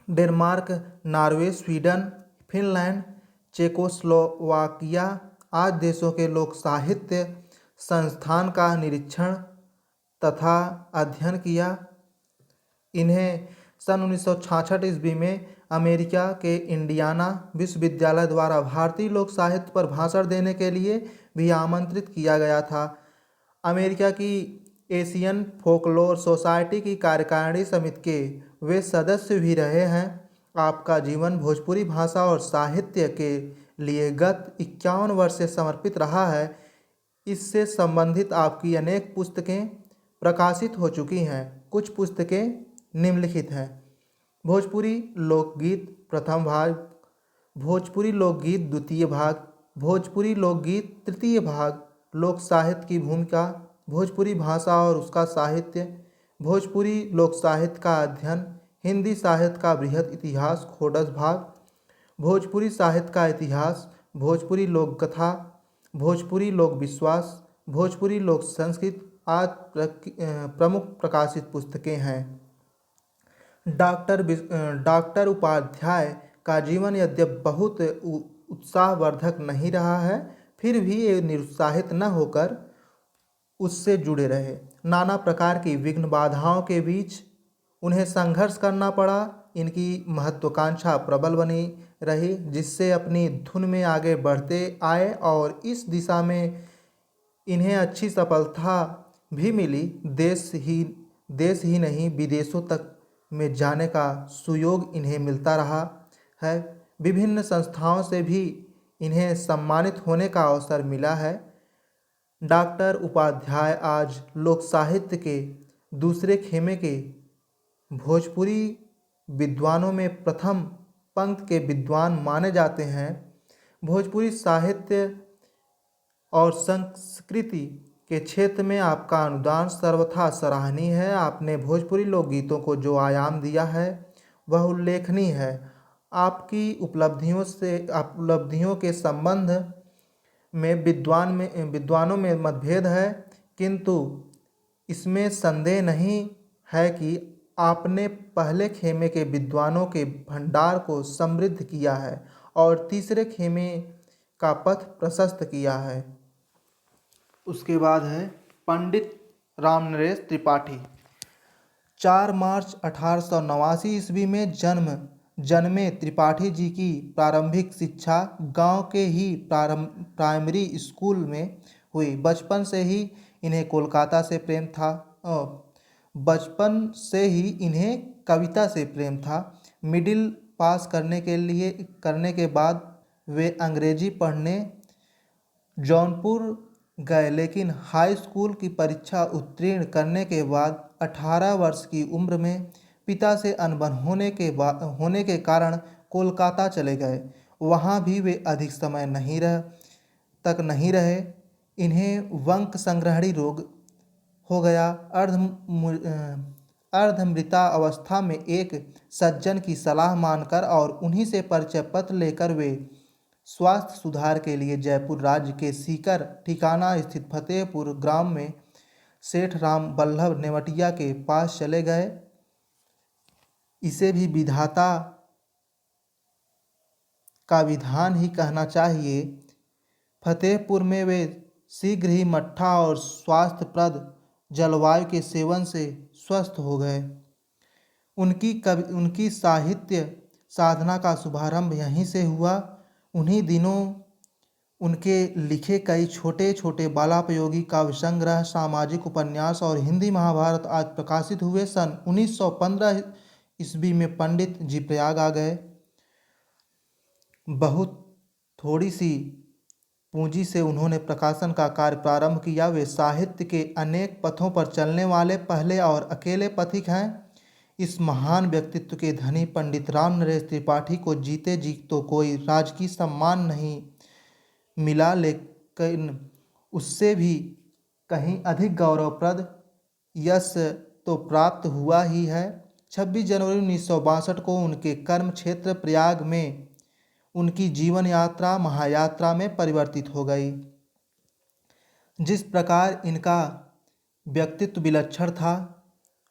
Denmark, Norway, Sweden, Finland, Czechoslovakia आदि देशों के लोक साहित्य संस्थान का निरीक्षण तथा अध्ययन किया। इन्हें सन 1966 ईस्वी में अमेरिका के इंडियाना विश्वविद्यालय द्वारा भारतीय लोक साहित्य पर भाषण देने के लिए भी आमंत्रित किया गया था। अमेरिका की एशियन फोकलोर सोसाइटी की कार्यकारिणी समिति के वे सदस्य भी रहे हैं। आपका जीवन भोजपुरी भाषा और साहित्य के लिए गत 51 वर्ष से समर्पित रहा है। इससे संबंधित आपकी अनेक पुस्तकें प्रकाशित हो चुकी हैं। कुछ पुस्तकें निम्नलिखित हैं। भोजपुरी लोकगीत प्रथम भाग, भोजपुरी लोकगीत द्वितीय भाग, भोजपुरी लोकगीत तृतीय भाग, लोक साहित्य की भूमिका, भोजपुरी भाषा और उसका साहित्य, भोजपुरी लोक साहित्य का अध्ययन, हिंदी साहित्य का बृहद इतिहास खोडस भाग, भोजपुरी साहित्य का इतिहास, भोजपुरी लोक कथा, भोजपुरी लोक विश्वास, भोजपुरी लोक संस्कृति आदि प्रमुख प्रकाशित पुस्तकें हैं। डॉक्टर उपाध्याय का जीवन यद्यपि बहुत उत्साहवर्धक नहीं रहा है, फिर भी ये निरुत्साहित न होकर उससे जुड़े रहे। नाना प्रकार की विघ्न बाधाओं के बीच उन्हें संघर्ष करना पड़ा। इनकी महत्वाकांक्षा प्रबल बनी रही, जिससे अपनी धुन में आगे बढ़ते आए और इस दिशा में इन्हें अच्छी सफलता भी मिली। देश ही नहीं विदेशों तक में जाने का सुयोग इन्हें मिलता रहा है। विभिन्न संस्थाओं से भी इन्हें सम्मानित होने का अवसर मिला है। डॉक्टर उपाध्याय आज लोक साहित्य के दूसरे खेमे के भोजपुरी विद्वानों में प्रथम पंक्ति के विद्वान माने जाते हैं। भोजपुरी साहित्य और संस्कृति के क्षेत्र में आपका अनुदान सर्वथा सराहनीय है। आपने भोजपुरी लोकगीतों को जो आयाम दिया है वह उल्लेखनीय है। आपकी उपलब्धियों के संबंध में विद्वानों में मतभेद है, किंतु इसमें संदेह नहीं है कि आपने पहले खेमे के विद्वानों के भंडार को समृद्ध किया है और तीसरे खेमे का पथ प्रशस्त किया है। उसके बाद है पंडित रामनरेश त्रिपाठी। 4 मार्च 1889 ईस्वी में जन्मे त्रिपाठी जी की प्रारंभिक शिक्षा गांव के ही प्राइमरी स्कूल में हुई। बचपन से ही इन्हें कविता से प्रेम था। मिडिल पास करने के बाद वे अंग्रेजी पढ़ने जौनपुर गए, लेकिन हाई स्कूल की परीक्षा उत्तीर्ण करने के बाद 18 वर्ष की उम्र में पिता से अनबन होने के कारण कोलकाता चले गए। वहाँ भी वे अधिक समय नहीं रहे। इन्हें वंक संग्रहणी रोग हो गया। अर्धमृता अवस्था में एक सज्जन की सलाह मानकर और उन्हीं से परिचय पत्र लेकर वे स्वास्थ्य सुधार के लिए जयपुर राज्य के सीकर ठिकाना स्थित फतेहपुर ग्राम में सेठ राम बल्लभ नेवटिया के पास चले गए। इसे भी विधाता का विधान ही कहना चाहिए। फतेहपुर में वे शीघ्र ही मट्ठा और स्वास्थ्यप्रद जलवायु के सेवन से स्वस्थ हो गए। उनकी साहित्य साधना का शुभारंभ यहीं से हुआ। उन्हीं दिनों उनके लिखे कई छोटे छोटे बालापयोगी काव्य संग्रह, सामाजिक उपन्यास और हिंदी महाभारत आज प्रकाशित हुए। सन 1915 ईस्वी में पंडित जी प्रयाग आ गए। बहुत थोड़ी सी पूंजी से उन्होंने प्रकाशन का कार्य प्रारंभ किया। वे साहित्य के अनेक पथों पर चलने वाले पहले और अकेले पथिक हैं। इस महान व्यक्तित्व के धनी पंडित राम नरेश त्रिपाठी को जीते जी तो कोई राजकीय सम्मान नहीं मिला, लेकिन उससे भी कहीं अधिक गौरवप्रद यश तो प्राप्त हुआ ही है। 26 जनवरी 1962 को उनके कर्म क्षेत्र प्रयाग में उनकी जीवन यात्रा महायात्रा में परिवर्तित हो गई। जिस प्रकार इनका व्यक्तित्व विलक्षण था,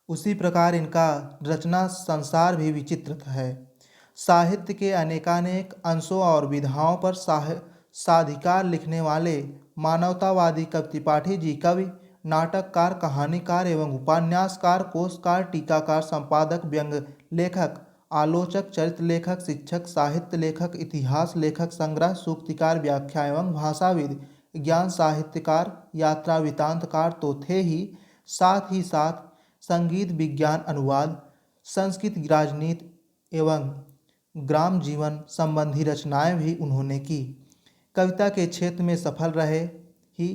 उसी प्रकार इनका रचना संसार भी विचित्र है। साहित्य के अनेकानेक अंशों और विधाओं पर साधिकार लिखने वाले मानवतावादी कवि त्रिपाठी जी कवि, नाटककार, कहानीकार एवं उपन्यासकार, कोशकार, टीकाकार, संपादक, व्यंग लेखक, आलोचक, चरित्र लेखक, शिक्षक, साहित्य लेखक, इतिहास लेखक, संग्रह सूक्तिकार, व्याख्या एवं भाषाविद, ज्ञान साहित्यकार, यात्रा वृत्तांतकार तो थे ही साथ संगीत, विज्ञान, अनुवाद, संस्कृत, राजनीति एवं ग्राम जीवन संबंधी रचनाएं भी उन्होंने की। कविता के क्षेत्र में सफल रहे ही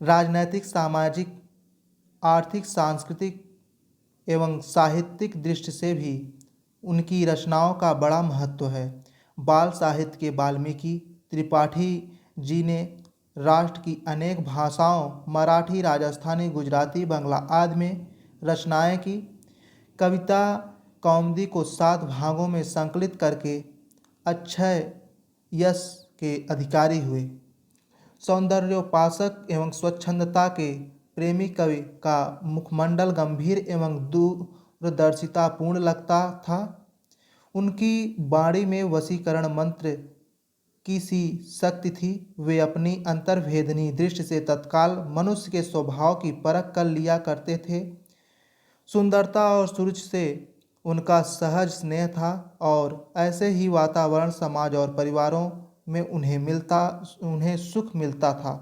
राजनैतिक, सामाजिक, आर्थिक, सांस्कृतिक एवं साहित्यिक दृष्टि से भी उनकी रचनाओं का बड़ा महत्व है। बाल साहित्य के वाल्मीकि त्रिपाठी जी ने राष्ट्र की अनेक भाषाओं मराठी, राजस्थानी, गुजराती, बांग्ला आदि में रचनाएं की। कविता कौमुदी को 7 भागों में संकलित करके अक्षय यश के अधिकारी हुए। सौंदर्योपासक एवं स्वच्छंदता के प्रेमी कवि का मुखमंडल गंभीर एवं दूरदर्शितापूर्ण लगता था। उनकी वाणी में वशीकरण मंत्र की सी शक्ति थी। वे अपनी अंतर्भेदनी दृष्टि से तत्काल मनुष्य के स्वभाव की परख कर लिया करते थे। सुंदरता और सुरुचि से उनका सहज स्नेह था और ऐसे ही वातावरण, समाज और परिवारों में उन्हें सुख मिलता था।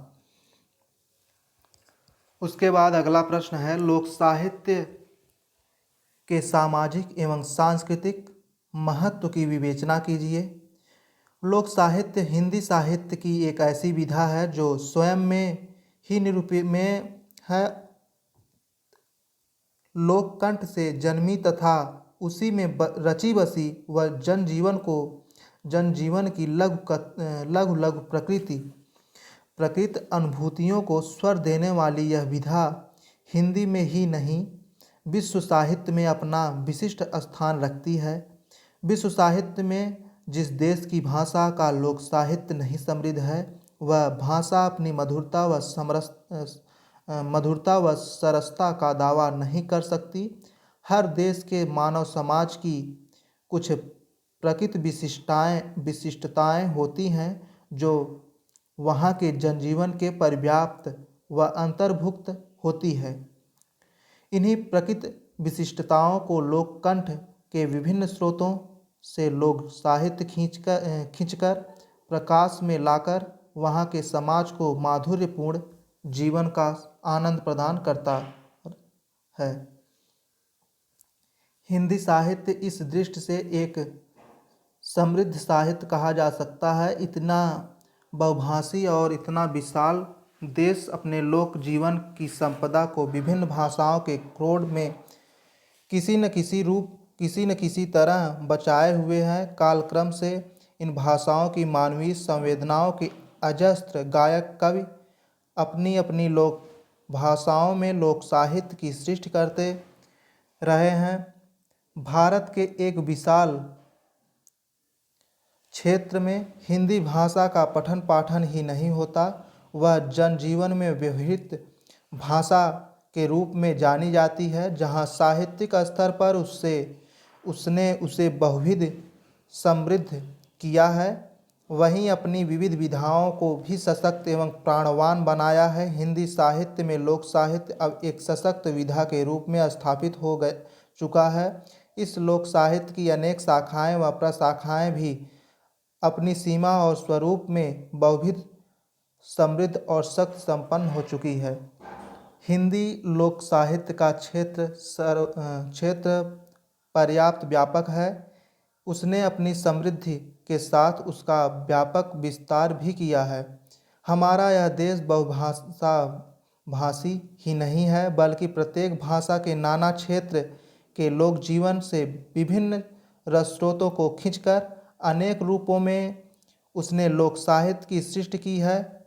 उसके बाद अगला प्रश्न है, लोक साहित्य के सामाजिक एवं सांस्कृतिक महत्व की विवेचना कीजिए। लोक साहित्य हिंदी साहित्य की एक ऐसी विधा है जो स्वयं में ही निरूपीय में है, लोककंठ से जन्मी तथा उसी में रची बसी व जनजीवन की लघु प्रकृत अनुभूतियों को स्वर देने वाली यह विधा हिंदी में ही नहीं विश्व साहित्य में अपना विशिष्ट स्थान रखती है। विश्व साहित्य में जिस देश की भाषा का लोक साहित्य नहीं समृद्ध है, वह भाषा अपनी मधुरता व सरसता का दावा नहीं कर सकती। हर देश के मानव समाज की कुछ प्रकृत विशिष्टताएं होती हैं जो वहाँ के जनजीवन के पर्याप्त व अंतर्भुक्त होती है। इन्हीं प्रकृत विशिष्टताओं को लोककंठ के विभिन्न स्रोतों से लोक साहित्य खींचकर प्रकाश में लाकर वहाँ के समाज को माधुर्यपूर्ण जीवन का आनंद प्रदान करता है। हिंदी साहित्य इस दृष्टि से एक समृद्ध साहित्य कहा जा सकता है। इतना बहुभाषी और इतना विशाल देश अपने लोक जीवन की संपदा को विभिन्न भाषाओं के क्रोड में किसी न किसी रूप, किसी न किसी तरह बचाए हुए हैं। कालक्रम से इन भाषाओं की मानवीय संवेदनाओं के अजस्त्र गायक कवि अपनी अपनी लोक भाषाओं में लोक साहित्य की सृष्टि करते रहे हैं। भारत के एक विशाल क्षेत्र में हिंदी भाषा का पठन पाठन ही नहीं होता, वह जनजीवन में व्यवहृत भाषा के रूप में जानी जाती है। जहाँ साहित्यिक स्तर पर उसने उसे बहुविध समृद्ध किया है, वहीं अपनी विविध विधाओं को भी सशक्त एवं प्राणवान बनाया है। हिंदी साहित्य में लोक साहित्य अब एक सशक्त विधा के रूप में स्थापित हो चुका है। इस लोक साहित्य की अनेक शाखाएं व प्रशाखाएं भी अपनी सीमा और स्वरूप में बहुविध समृद्ध और शक्ति संपन्न हो चुकी है। हिंदी लोक साहित्य का क्षेत्र पर्याप्त व्यापक है। उसने अपनी समृद्धि के साथ उसका व्यापक विस्तार भी किया है। हमारा यह देश बहुभाषा भाषी ही नहीं है, बल्कि प्रत्येक भाषा के नाना क्षेत्र के लोक जीवन से विभिन्न रसस्रोतों को खींचकर अनेक रूपों में उसने लोक साहित्य की सृष्टि की है,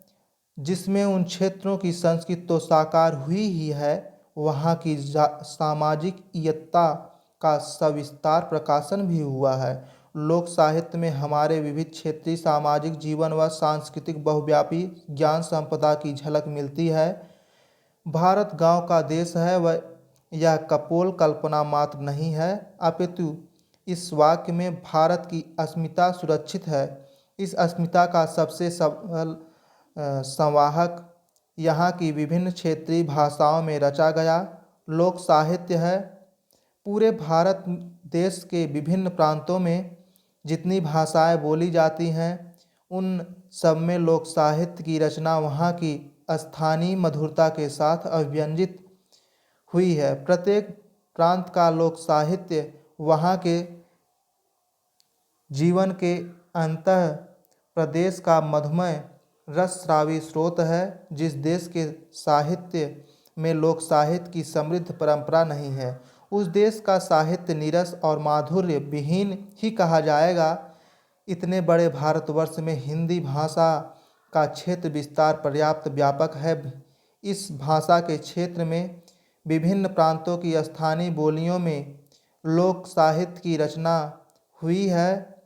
जिसमें उन क्षेत्रों की संस्कृति तो साकार हुई ही है, वहाँ की सामाजिकता का सविस्तार प्रकाशन भी हुआ है। लोक साहित्य में हमारे विविध क्षेत्रीय सामाजिक जीवन व सांस्कृतिक बहुव्यापी ज्ञान संपदा की झलक मिलती है। भारत गांव का देश है, वह यह कपोल कल्पना मात्र नहीं है, अपितु इस वाक्य में भारत की अस्मिता सुरक्षित है। इस अस्मिता का सबसे सबल संवाहक यहाँ की विभिन्न क्षेत्रीय भाषाओं में रचा गया लोक साहित्य है। पूरे भारत देश के विभिन्न प्रांतों में जितनी भाषाएं बोली जाती हैं, उन सब में लोक साहित्य की रचना वहाँ की स्थानीय मधुरता के साथ अभिव्यंजित हुई है। प्रत्येक प्रांत का लोक साहित्य वहाँ के जीवन के अंतः प्रदेश का मधुमय रसस्रावी स्रोत है। जिस देश के साहित्य में लोक साहित्य की समृद्ध परंपरा नहीं है, उस देश का साहित्य नीरस और माधुर्य विहीन ही कहा जाएगा। इतने बड़े भारतवर्ष में हिंदी भाषा का क्षेत्र विस्तार पर्याप्त व्यापक है। इस भाषा के क्षेत्र में विभिन्न प्रांतों की स्थानीय बोलियों में लोक साहित्य की रचना हुई है,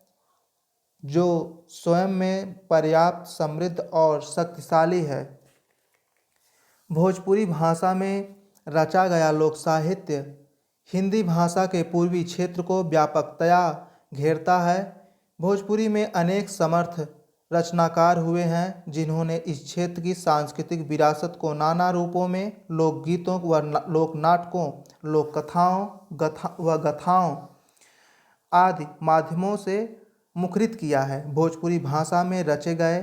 जो स्वयं में पर्याप्त समृद्ध और शक्तिशाली है। भोजपुरी भाषा में रचा गया लोक साहित्य हिंदी भाषा के पूर्वी क्षेत्र को व्यापकतया घेरता है। भोजपुरी में अनेक समर्थ रचनाकार हुए हैं, जिन्होंने इस क्षेत्र की सांस्कृतिक विरासत को नाना रूपों में लोकगीतों व लोक नाटकों, लोक कथाओं व गाथाओं आदि माध्यमों से मुखरित किया है। भोजपुरी भाषा में रचे गए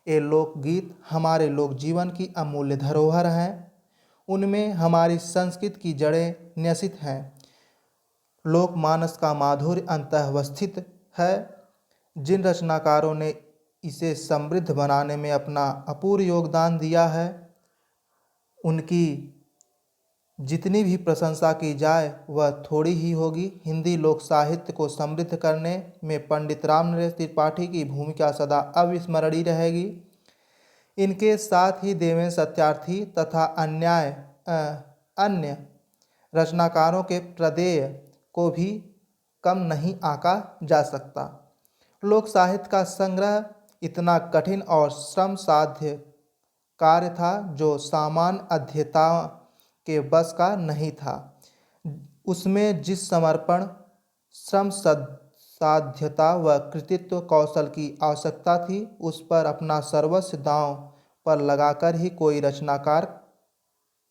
ये लोकगीत हमारे लोक जीवन की अमूल्य धरोहर हैं। उनमें हमारी संस्कृति की जड़ें न्यसित हैं। लोकमानस का माधुर्य अंतर्वस्थित है। जिन रचनाकारों ने इसे समृद्ध बनाने में अपना अपूर्व योगदान दिया है, उनकी जितनी भी प्रशंसा की जाए वह थोड़ी ही होगी। हिंदी लोक साहित्य को समृद्ध करने में पंडित रामनरेश त्रिपाठी की भूमिका सदा अविस्मरणीय रहेगी। इनके साथ ही देवेंद्र सत्यार्थी तथा अन्य रचनाकारों के प्रदेय को भी कम नहीं आंका जा सकता। लोक साहित्य का संग्रह इतना कठिन और श्रम साध्य कार्य था, जो सामान्य अध्येता के बस का नहीं था। उसमें जिस समर्पण, श्रम साध्यता व कृतित्व कौशल की आवश्यकता थी, उस पर अपना सर्वस्व दांव पर लगाकर ही कोई रचनाकार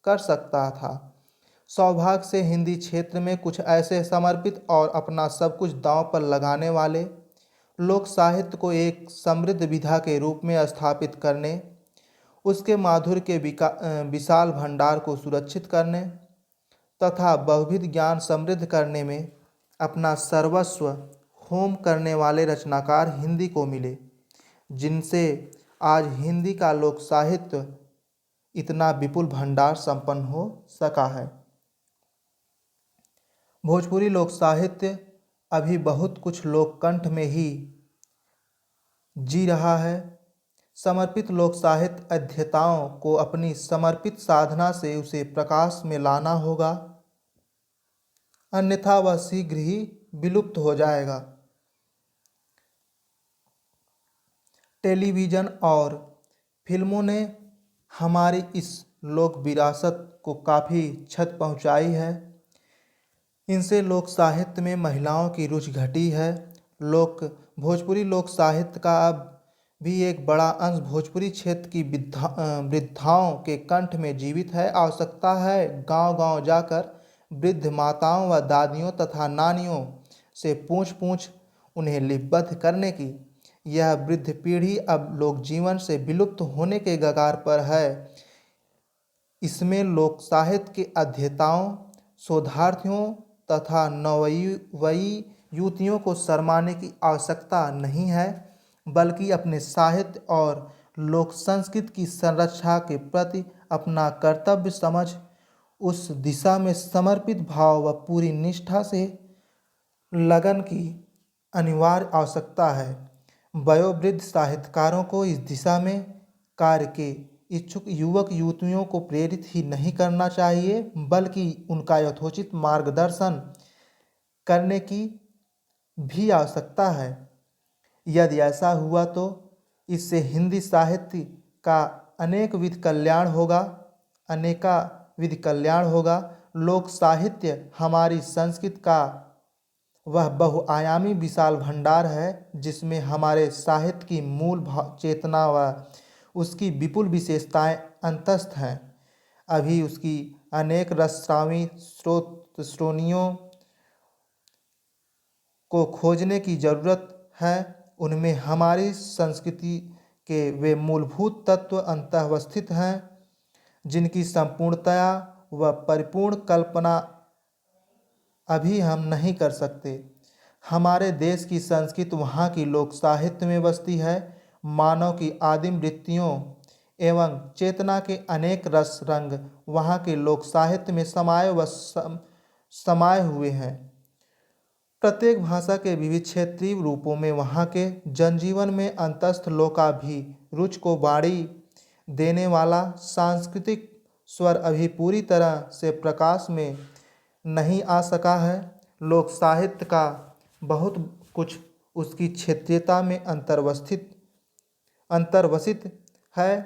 कर सकता था। सौभाग्य से हिंदी क्षेत्र में कुछ ऐसे समर्पित और अपना सब कुछ दांव पर लगाने वाले लोक साहित्य को एक समृद्ध विधा के रूप में स्थापित करने, उसके माधुर्य के विशाल भंडार को सुरक्षित करने तथा बहुविध ज्ञान समृद्ध करने में अपना सर्वस्व होम करने वाले रचनाकार हिंदी को मिले, जिनसे आज हिंदी का लोक साहित्य इतना विपुल भंडार संपन्न हो सका है। भोजपुरी लोक साहित्य अभी बहुत कुछ लोककंठ में ही जी रहा है। समर्पित लोक साहित्य अध्येताओं को अपनी समर्पित साधना से उसे प्रकाश में लाना होगा, अन्यथा वह शीघ्र ही विलुप्त हो जाएगा। टेलीविज़न और फिल्मों ने हमारी इस लोक विरासत को काफ़ी क्षति पहुंचाई है। इनसे लोक साहित्य में महिलाओं की रुचि घटी है। भोजपुरी लोक साहित्य का अब भी एक बड़ा अंश भोजपुरी क्षेत्र की वृद्धाओं के कंठ में जीवित है। आवश्यकता है गांव-गांव जाकर वृद्ध माताओं व दादियों तथा नानियों से पूछ उन्हें लिपिबद्ध करने की। यह वृद्ध पीढ़ी अब लोक जीवन से विलुप्त होने के कगार पर है। इसमें लोक साहित्य के अध्येताओं, शोधार्थियों तथा नवयुवई युवतियों को शर्माने की आवश्यकता नहीं है, बल्कि अपने साहित्य और लोक संस्कृति की संरक्षा के प्रति अपना कर्तव्य समझ उस दिशा में समर्पित भाव व पूरी निष्ठा से लगन की अनिवार्य आवश्यकता है। वयोवृद्ध साहित्यकारों को इस दिशा में कार्य के इच्छुक युवक युवतियों को प्रेरित ही नहीं करना चाहिए, बल्कि उनका यथोचित मार्गदर्शन करने की भी आवश्यकता है। यदि ऐसा हुआ तो इससे हिंदी साहित्य का अनेकविध कल्याण होगा। लोक साहित्य हमारी संस्कृति का वह बहुआयामी विशाल भंडार है, जिसमें हमारे साहित्य की मूल चेतना व उसकी विपुल विशेषताएं अंतस्थ हैं। अभी उसकी अनेक रसस्रावी स्रोतों को खोजने की जरूरत है। उनमें हमारी संस्कृति के वे मूलभूत तत्व अंतर्वस्थित हैं, जिनकी संपूर्णतया व परिपूर्ण कल्पना अभी हम नहीं कर सकते। हमारे देश की संस्कृति वहाँ की लोक साहित्य में बसती है। मानव की आदिम वृत्तियों एवं चेतना के अनेक रस रंग वहाँ के लोक साहित्य में समाये हुए हैं। प्रत्येक भाषा के विविध क्षेत्रीय रूपों में वहाँ के जनजीवन में अंतस्थ लोकाभिरुचि को बाड़ी देने वाला सांस्कृतिक स्वर अभी पूरी तरह से प्रकाश में नहीं आ सका है। लोक साहित्य का बहुत कुछ उसकी क्षेत्रीयता में अंतर्वसित है।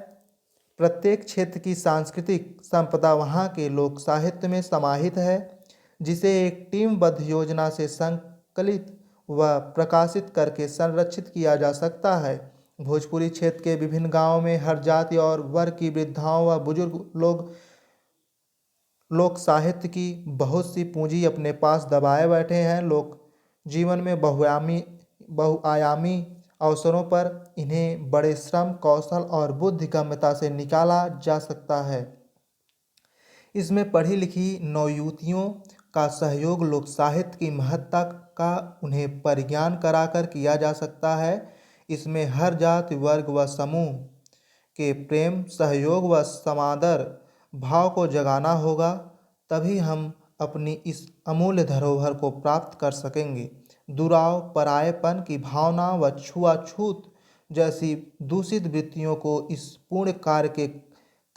प्रत्येक क्षेत्र की सांस्कृतिक संपदा वहाँ के लोक साहित्य में समाहित है, जिसे एक टीमबद्ध योजना से संकलित व प्रकाशित करके संरक्षित किया जा सकता है। भोजपुरी क्षेत्र के विभिन्न गांवों में हर जाति और वर्ग की वृद्धाओं व बुजुर्ग लोग लोक साहित्य की बहुत सी पूंजी अपने पास दबाए बैठे हैं। लोक जीवन में बहुआयामी अवसरों पर इन्हें बड़े श्रम, कौशल और बुद्धिगम्यता से निकाला जा सकता है। इसमें पढ़ी लिखी नवयुवतियों का सहयोग लोक साहित्य की महत्ता का उन्हें परिज्ञान कराकर किया जा सकता है। इसमें हर जाति, वर्ग व समूह के प्रेम, सहयोग व समादर भाव को जगाना होगा। तभी हम अपनी इस अमूल्य धरोहर को प्राप्त कर सकेंगे। दुराव, परायेपन की भावना व छुआछूत जैसी दूषित वृत्तियों को इस पूर्ण कार्य के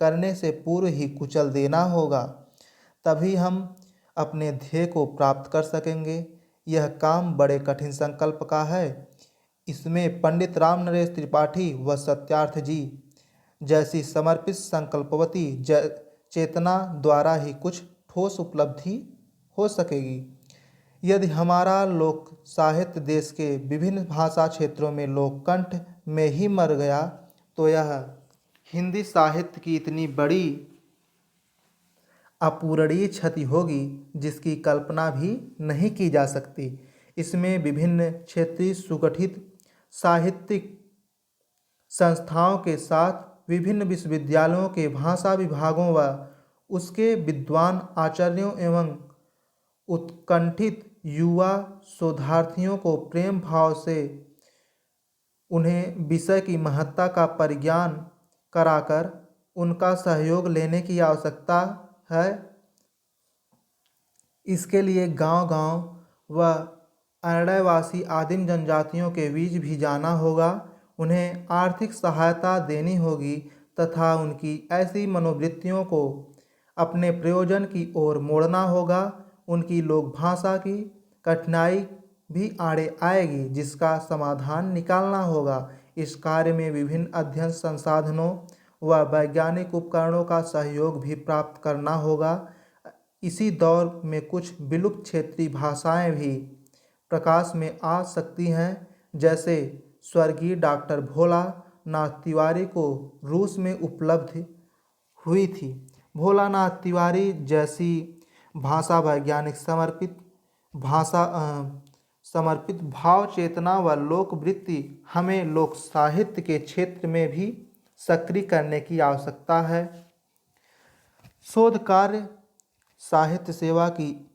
करने से पूर्व ही कुचल देना होगा। तभी हम अपने ध्येय को प्राप्त कर सकेंगे। यह काम बड़े कठिन संकल्प का है। इसमें पंडित राम नरेश त्रिपाठी व सत्यार्थ जी जैसी समर्पित संकल्पवती चेतना द्वारा ही कुछ ठोस उपलब्धि हो सकेगी। यदि हमारा लोक साहित्य देश के विभिन्न भाषा क्षेत्रों में लोककंठ में ही मर गया, तो यह हिंदी साहित्य की इतनी बड़ी अपूरणीय क्षति होगी जिसकी कल्पना भी नहीं की जा सकती। इसमें विभिन्न क्षेत्रीय सुगठित साहित्यिक संस्थाओं के साथ विभिन्न विश्वविद्यालयों के भाषा विभागों व उसके विद्वान आचार्यों एवं उत्कंठित युवा शोधार्थियों को प्रेम भाव से उन्हें विषय की महत्ता का परिज्ञान कराकर उनका सहयोग लेने की आवश्यकता है। इसके लिए गांव-गांव व अरण्यवासी आदिम जनजातियों के बीच भी जाना होगा। उन्हें आर्थिक सहायता देनी होगी तथा उनकी ऐसी मनोवृत्तियों को अपने प्रयोजन की ओर मोड़ना होगा। उनकी लोक भाषा की कठिनाई भी आड़े आएगी, जिसका समाधान निकालना होगा। इस कार्य में विभिन्न अध्ययन संसाधनों व वैज्ञानिक उपकरणों का सहयोग भी प्राप्त करना होगा। इसी दौर में कुछ विलुप्त क्षेत्रीय भाषाएं भी प्रकाश में आ सकती हैं, जैसे स्वर्गीय डॉक्टर भोला नाथ तिवारी को रूस में उपलब्ध हुई थी। भोलानाथ तिवारी जैसी भाषा वैज्ञानिक समर्पित भाषा समर्पित भाव चेतना व लोकवृत्ति हमें लोक साहित्य के क्षेत्र में भी सक्रिय करने की आवश्यकता है। शोध कार्य साहित्य सेवा की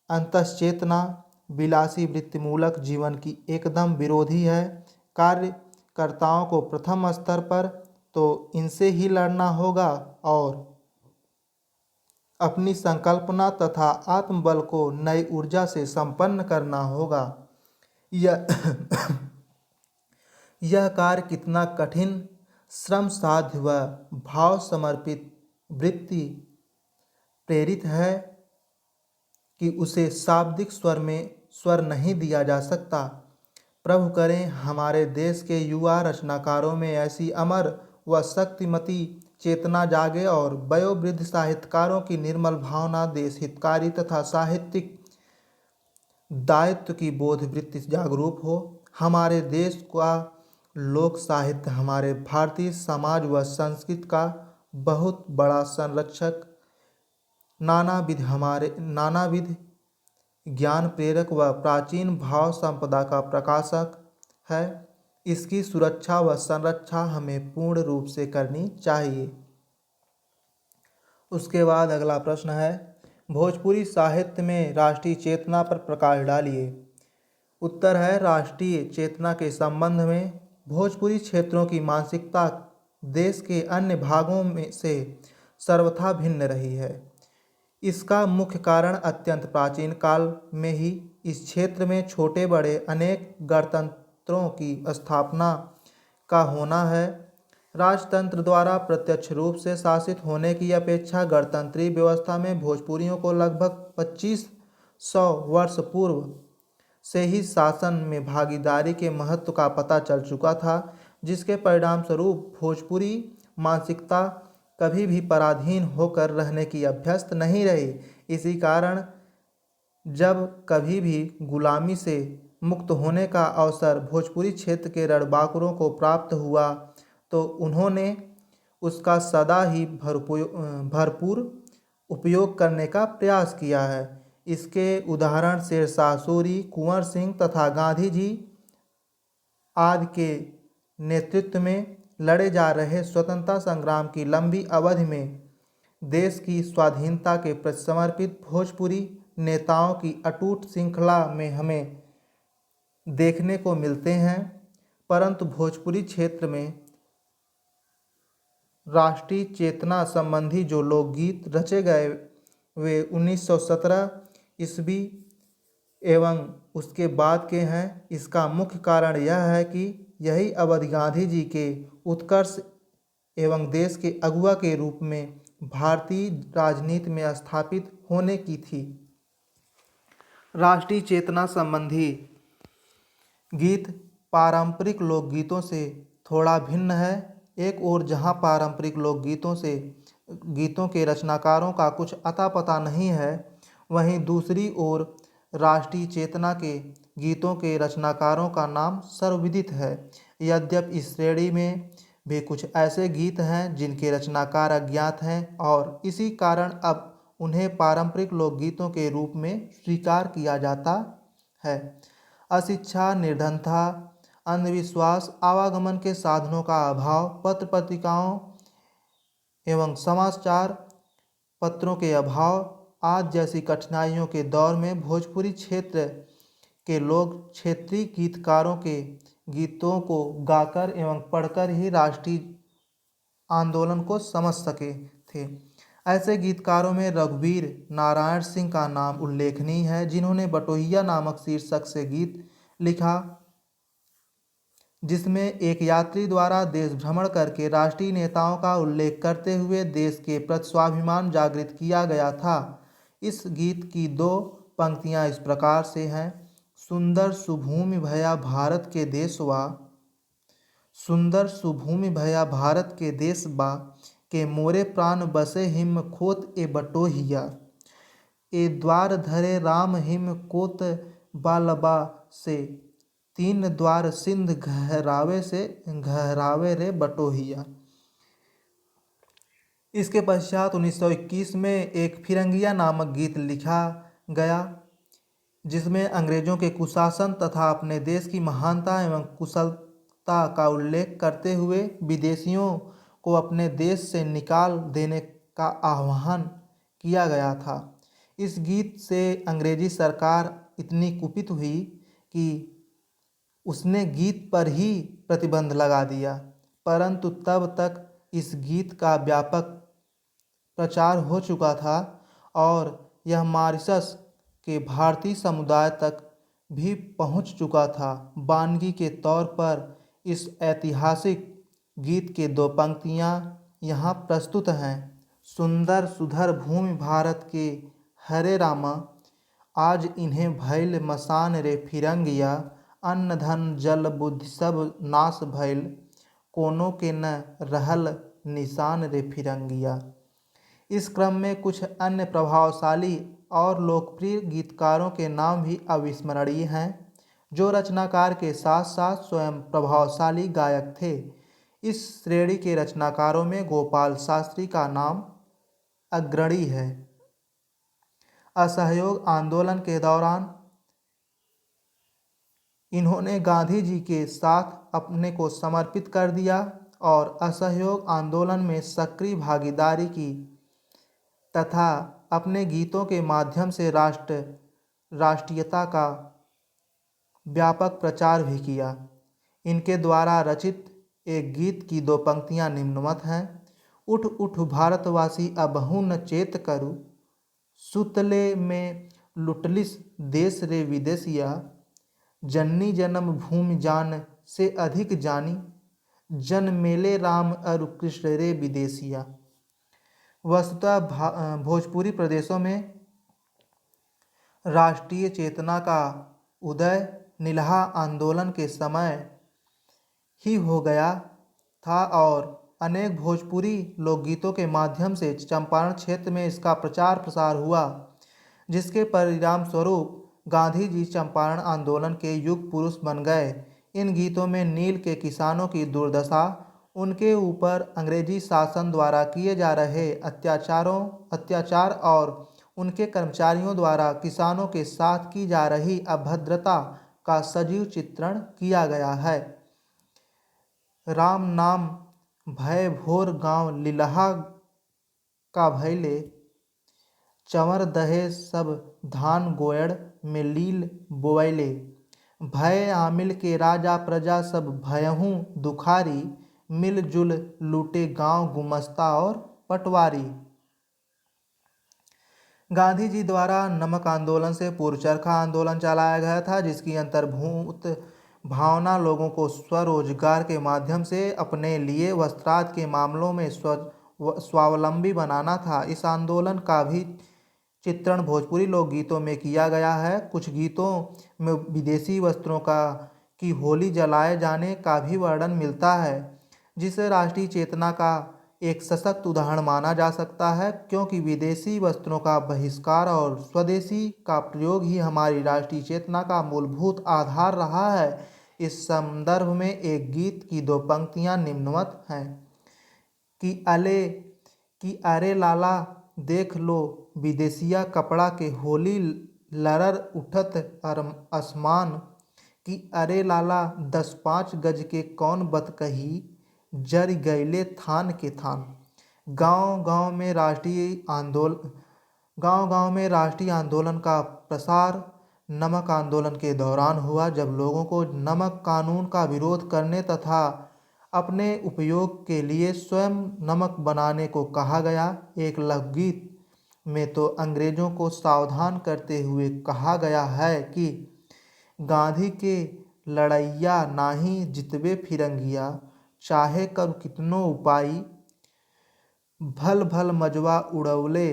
अंतश्चेतना विलासी वृत्तिमूलक जीवन की एकदम विरोधी है। कार्यकर्ताओं को प्रथम स्तर पर तो इनसे ही लड़ना होगा और अपनी संकल्पना तथा आत्मबल को नई ऊर्जा से संपन्न करना होगा। यह यह कार्य कितना कठिन, श्रम साध्य व भाव समर्पित वृत्ति प्रेरित है कि उसे शाब्दिक स्वर नहीं दिया जा सकता। प्रभु करें हमारे देश के युवा रचनाकारों में ऐसी अमर व शक्तिमती चेतना जागे और वयोवृद्ध साहित्यकारों की निर्मल भावना देश हितकारी तथा साहित्यिक दायित्व की बोध वृत्ति जागरूक हो। हमारे देश का लोक साहित्य हमारे भारतीय समाज व संस्कृति का बहुत बड़ा संरक्षक, नानाविध ज्ञान प्रेरक व प्राचीन भाव संपदा का प्रकाशक है। इसकी सुरक्षा व संरक्षा हमें पूर्ण रूप से करनी चाहिए। उसके बाद अगला प्रश्न है, भोजपुरी साहित्य में राष्ट्रीय चेतना पर प्रकाश डालिए। उत्तर है, राष्ट्रीय चेतना के संबंध में भोजपुरी क्षेत्रों की मानसिकता देश के अन्य भागों में से सर्वथा भिन्न रही है। इसका मुख्य कारण अत्यंत प्राचीन काल में ही इस क्षेत्र में छोटे बड़े अनेक गणतंत्रों की स्थापना का होना है। राजतंत्र द्वारा प्रत्यक्ष रूप से शासित होने की अपेक्षा गणतंत्रीय व्यवस्था में भोजपुरियों को लगभग 2500 वर्ष पूर्व से ही शासन में भागीदारी के महत्व का पता चल चुका था, जिसके परिणाम स्वरूप भोजपुरी मानसिकता कभी भी पराधीन होकर रहने की अभ्यस्त नहीं रही। इसी कारण जब कभी भी गुलामी से मुक्त होने का अवसर भोजपुरी क्षेत्र के रणबांकुरों को प्राप्त हुआ तो उन्होंने उसका सदा ही भरपूर उपयोग करने का प्रयास किया है। इसके उदाहरण शेरशाह सूरी, कुंवर सिंह तथा गांधी जी आदि के नेतृत्व में लड़े जा रहे स्वतंत्रता संग्राम की लंबी अवधि में देश की स्वाधीनता के प्रति समर्पित भोजपुरी नेताओं की अटूट श्रृंखला में हमें देखने को मिलते हैं। परंतु भोजपुरी क्षेत्र में राष्ट्रीय चेतना संबंधी जो लोकगीत रचे गए वे 1917 ईस्वी एवं उसके बाद के हैं। इसका मुख्य कारण यह है कि यही अवधि गांधी जी के उत्कर्ष एवं देश के अगुवा के रूप में भारतीय राजनीति में स्थापित होने की थी। राष्ट्रीय चेतना संबंधी गीत पारंपरिक लोकगीतों से थोड़ा भिन्न है। एक ओर जहां पारंपरिक गीतों के रचनाकारों का कुछ अता पता नहीं है, वहीं दूसरी ओर राष्ट्रीय चेतना के गीतों के रचनाकारों का नाम सर्वविदित है। यद्यपि इस श्रेणी में भी कुछ ऐसे गीत हैं जिनके रचनाकार अज्ञात हैं और इसी कारण अब उन्हें पारंपरिक लोकगीतों के रूप में स्वीकार किया जाता है। अशिक्षा, निर्धनता, अंधविश्वास, आवागमन के साधनों का अभाव, पत्र पत्रिकाओं एवं समाचार पत्रों के अभाव आदि जैसी कठिनाइयों के दौर में भोजपुरी क्षेत्र के लोग क्षेत्रीय गीतकारों के गीतों को गाकर एवं पढ़कर ही राष्ट्रीय आंदोलन को समझ सके थे। ऐसे गीतकारों में रघुवीर नारायण सिंह का नाम उल्लेखनीय है, जिन्होंने बटोहिया नामक शीर्षक से गीत लिखा, जिसमें एक यात्री द्वारा देश भ्रमण करके राष्ट्रीय नेताओं का उल्लेख करते हुए देश के प्रति स्वाभिमान जागृत किया गया था। इस गीत की 2 पंक्तियां इस प्रकार से हैं। सुंदर सुभूमि भया भारत के देशवा, सुंदर सुभूमि भया भारत के देशवा, के मोरे प्राण बसे हिम खोत ए बटोहिया, ए द्वार धरे राम हिम कोत बालबा से, 3 द्वार सिंध गहरावे रे बटोहिया। इसके पश्चात 1921 में एक फिरंगिया नामक गीत लिखा गया, जिसमें अंग्रेजों के कुशासन तथा अपने देश की महानता एवं कुशलता का उल्लेख करते हुए विदेशियों को अपने देश से निकाल देने का आह्वान किया गया था। इस गीत से अंग्रेजी सरकार इतनी कुपित हुई कि उसने गीत पर ही प्रतिबंध लगा दिया, परंतु तब तक इस गीत का व्यापक प्रचार हो चुका था और यह मॉरिशस के भारतीय समुदाय तक भी पहुंच चुका था। वानगी के तौर पर इस ऐतिहासिक गीत के दो पंक्तियां यहाँ प्रस्तुत हैं। सुंदर सुधर भूमि भारत के हरे रामा, आज इन्हें भइल मसान रे फिरंगिया, अन्न धन जल बुद्धि सब नाश भइल, कोनो के न रहल निशान रे फिरंगिया। इस क्रम में कुछ अन्य प्रभावशाली और लोकप्रिय गीतकारों के नाम भी अविस्मरणीय हैं, जो रचनाकार के साथ साथ स्वयं प्रभावशाली गायक थे। इस श्रेणी के रचनाकारों में गोपाल शास्त्री का नाम अग्रणी है। असहयोग आंदोलन के दौरान इन्होंने गांधी जी के साथ अपने को समर्पित कर दिया और असहयोग आंदोलन में सक्रिय भागीदारी की तथा अपने गीतों के माध्यम से राष्ट्रीयता का व्यापक प्रचार भी किया। इनके द्वारा रचित एक गीत की दो पंक्तियां निम्नवत हैं। उठ उठ भारतवासी अबहु न चेत करु, सुतले में लुटलिस देश रे विदेशिया, जननी जन्म भूमि जान से अधिक जानी, जन मेले राम अरु कृष्ण रे विदेशिया। वस्तुतः भोजपुरी प्रदेशों में राष्ट्रीय चेतना का उदय नीलहा आंदोलन के समय ही हो गया था और अनेक भोजपुरी लोकगीतों के माध्यम से चंपारण क्षेत्र में इसका प्रचार प्रसार हुआ, जिसके परिणाम स्वरूप गांधी जी चंपारण आंदोलन के युग पुरुष बन गए। इन गीतों में नील के किसानों की दुर्दशा, उनके ऊपर अंग्रेजी शासन द्वारा किए जा रहे अत्याचार और उनके कर्मचारियों द्वारा किसानों के साथ की जा रही अभद्रता का सजीव चित्रण किया गया है। राम नाम भय भोर गांव लीलहा का भैले, चंवर दहे सब धान गोयड़ में लील बोवैले, भय आमिल के राजा प्रजा सब भयहूँ दुखारी, मिलजुल लूटे गांव गुमस्ता और पटवारी। गांधी जी द्वारा नमक आंदोलन से पूर्व चरखा आंदोलन चलाया गया था, जिसकी अंतर्भूत भावना लोगों को स्वरोजगार के माध्यम से अपने लिए वस्त्राद के मामलों में स्वावलंबी बनाना था। इस आंदोलन का भी चित्रण भोजपुरी लोकगीतों में किया गया है। कुछ गीतों में विदेशी वस्त्रों की होली जलाए जाने का भी वर्णन मिलता है, जिसे राष्ट्रीय चेतना का एक सशक्त उदाहरण माना जा सकता है, क्योंकि विदेशी वस्त्रों का बहिष्कार और स्वदेशी का प्रयोग ही हमारी राष्ट्रीय चेतना का मूलभूत आधार रहा है। इस संदर्भ में एक गीत की दो पंक्तियां निम्नवत हैं कि अरे लाला देख लो विदेशिया कपड़ा के होली लरर उठत आसमान, कि अरे लाला 10-5 गज के कौन बत कही, जर गैले थान के थान। गांव-गांव में राष्ट्रीय आंदोलन का प्रसार नमक आंदोलन के दौरान हुआ, जब लोगों को नमक कानून का विरोध करने तथा अपने उपयोग के लिए स्वयं नमक बनाने को कहा गया। एक लोकगीत में तो अंग्रेजों को सावधान करते हुए कहा गया है कि गांधी के लड़ैया नाही जितबे फिरंगिया, चाहे कर कितनो उपाय, भल भल मजवा उड़वले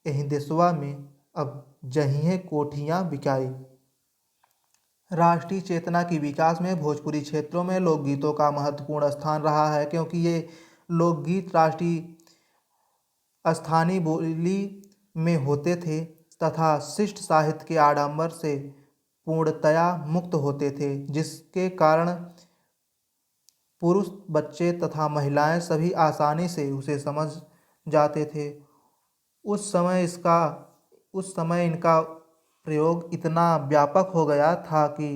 एहि देशवा में, अब जहिए कोठियाँ बिकाई। राष्ट्रीय चेतना की विकास में भोजपुरी क्षेत्रों में लोकगीतों का महत्वपूर्ण स्थान रहा है, क्योंकि ये लोकगीत राष्ट्रीय स्थानीय बोली में होते थे तथा शिष्ट साहित्य के आडंबर से पूर्णतया मुक्त होते थे, जिसके कारण पुरुष, बच्चे तथा महिलाएं सभी आसानी से उसे समझ जाते थे। उस समय इनका प्रयोग इतना व्यापक हो गया था कि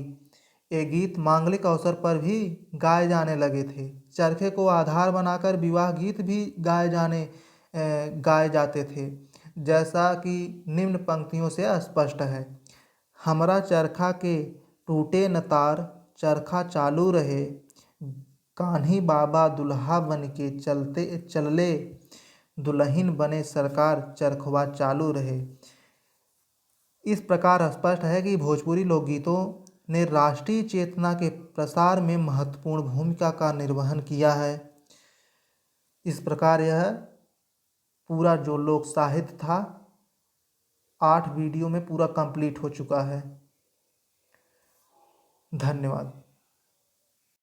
ये गीत मांगलिक अवसर पर भी गाए जाने लगे थे। चरखे को आधार बनाकर विवाह गीत भी गाए जाते थे, जैसा कि निम्न पंक्तियों से स्पष्ट है। हमरा चरखा के टूटे न तार, चरखा चालू रहे, कान्ही बाबा दुल्हा बन के चलले, दुल्हन बने सरकार, चरखवा चालू रहे। इस प्रकार स्पष्ट है कि भोजपुरी लोकगीतों ने राष्ट्रीय चेतना के प्रसार में महत्वपूर्ण भूमिका का निर्वहन किया है। इस प्रकार यह पूरा जो लोक साहित्य था 8 वीडियो में पूरा कंप्लीट हो चुका है। धन्यवाद।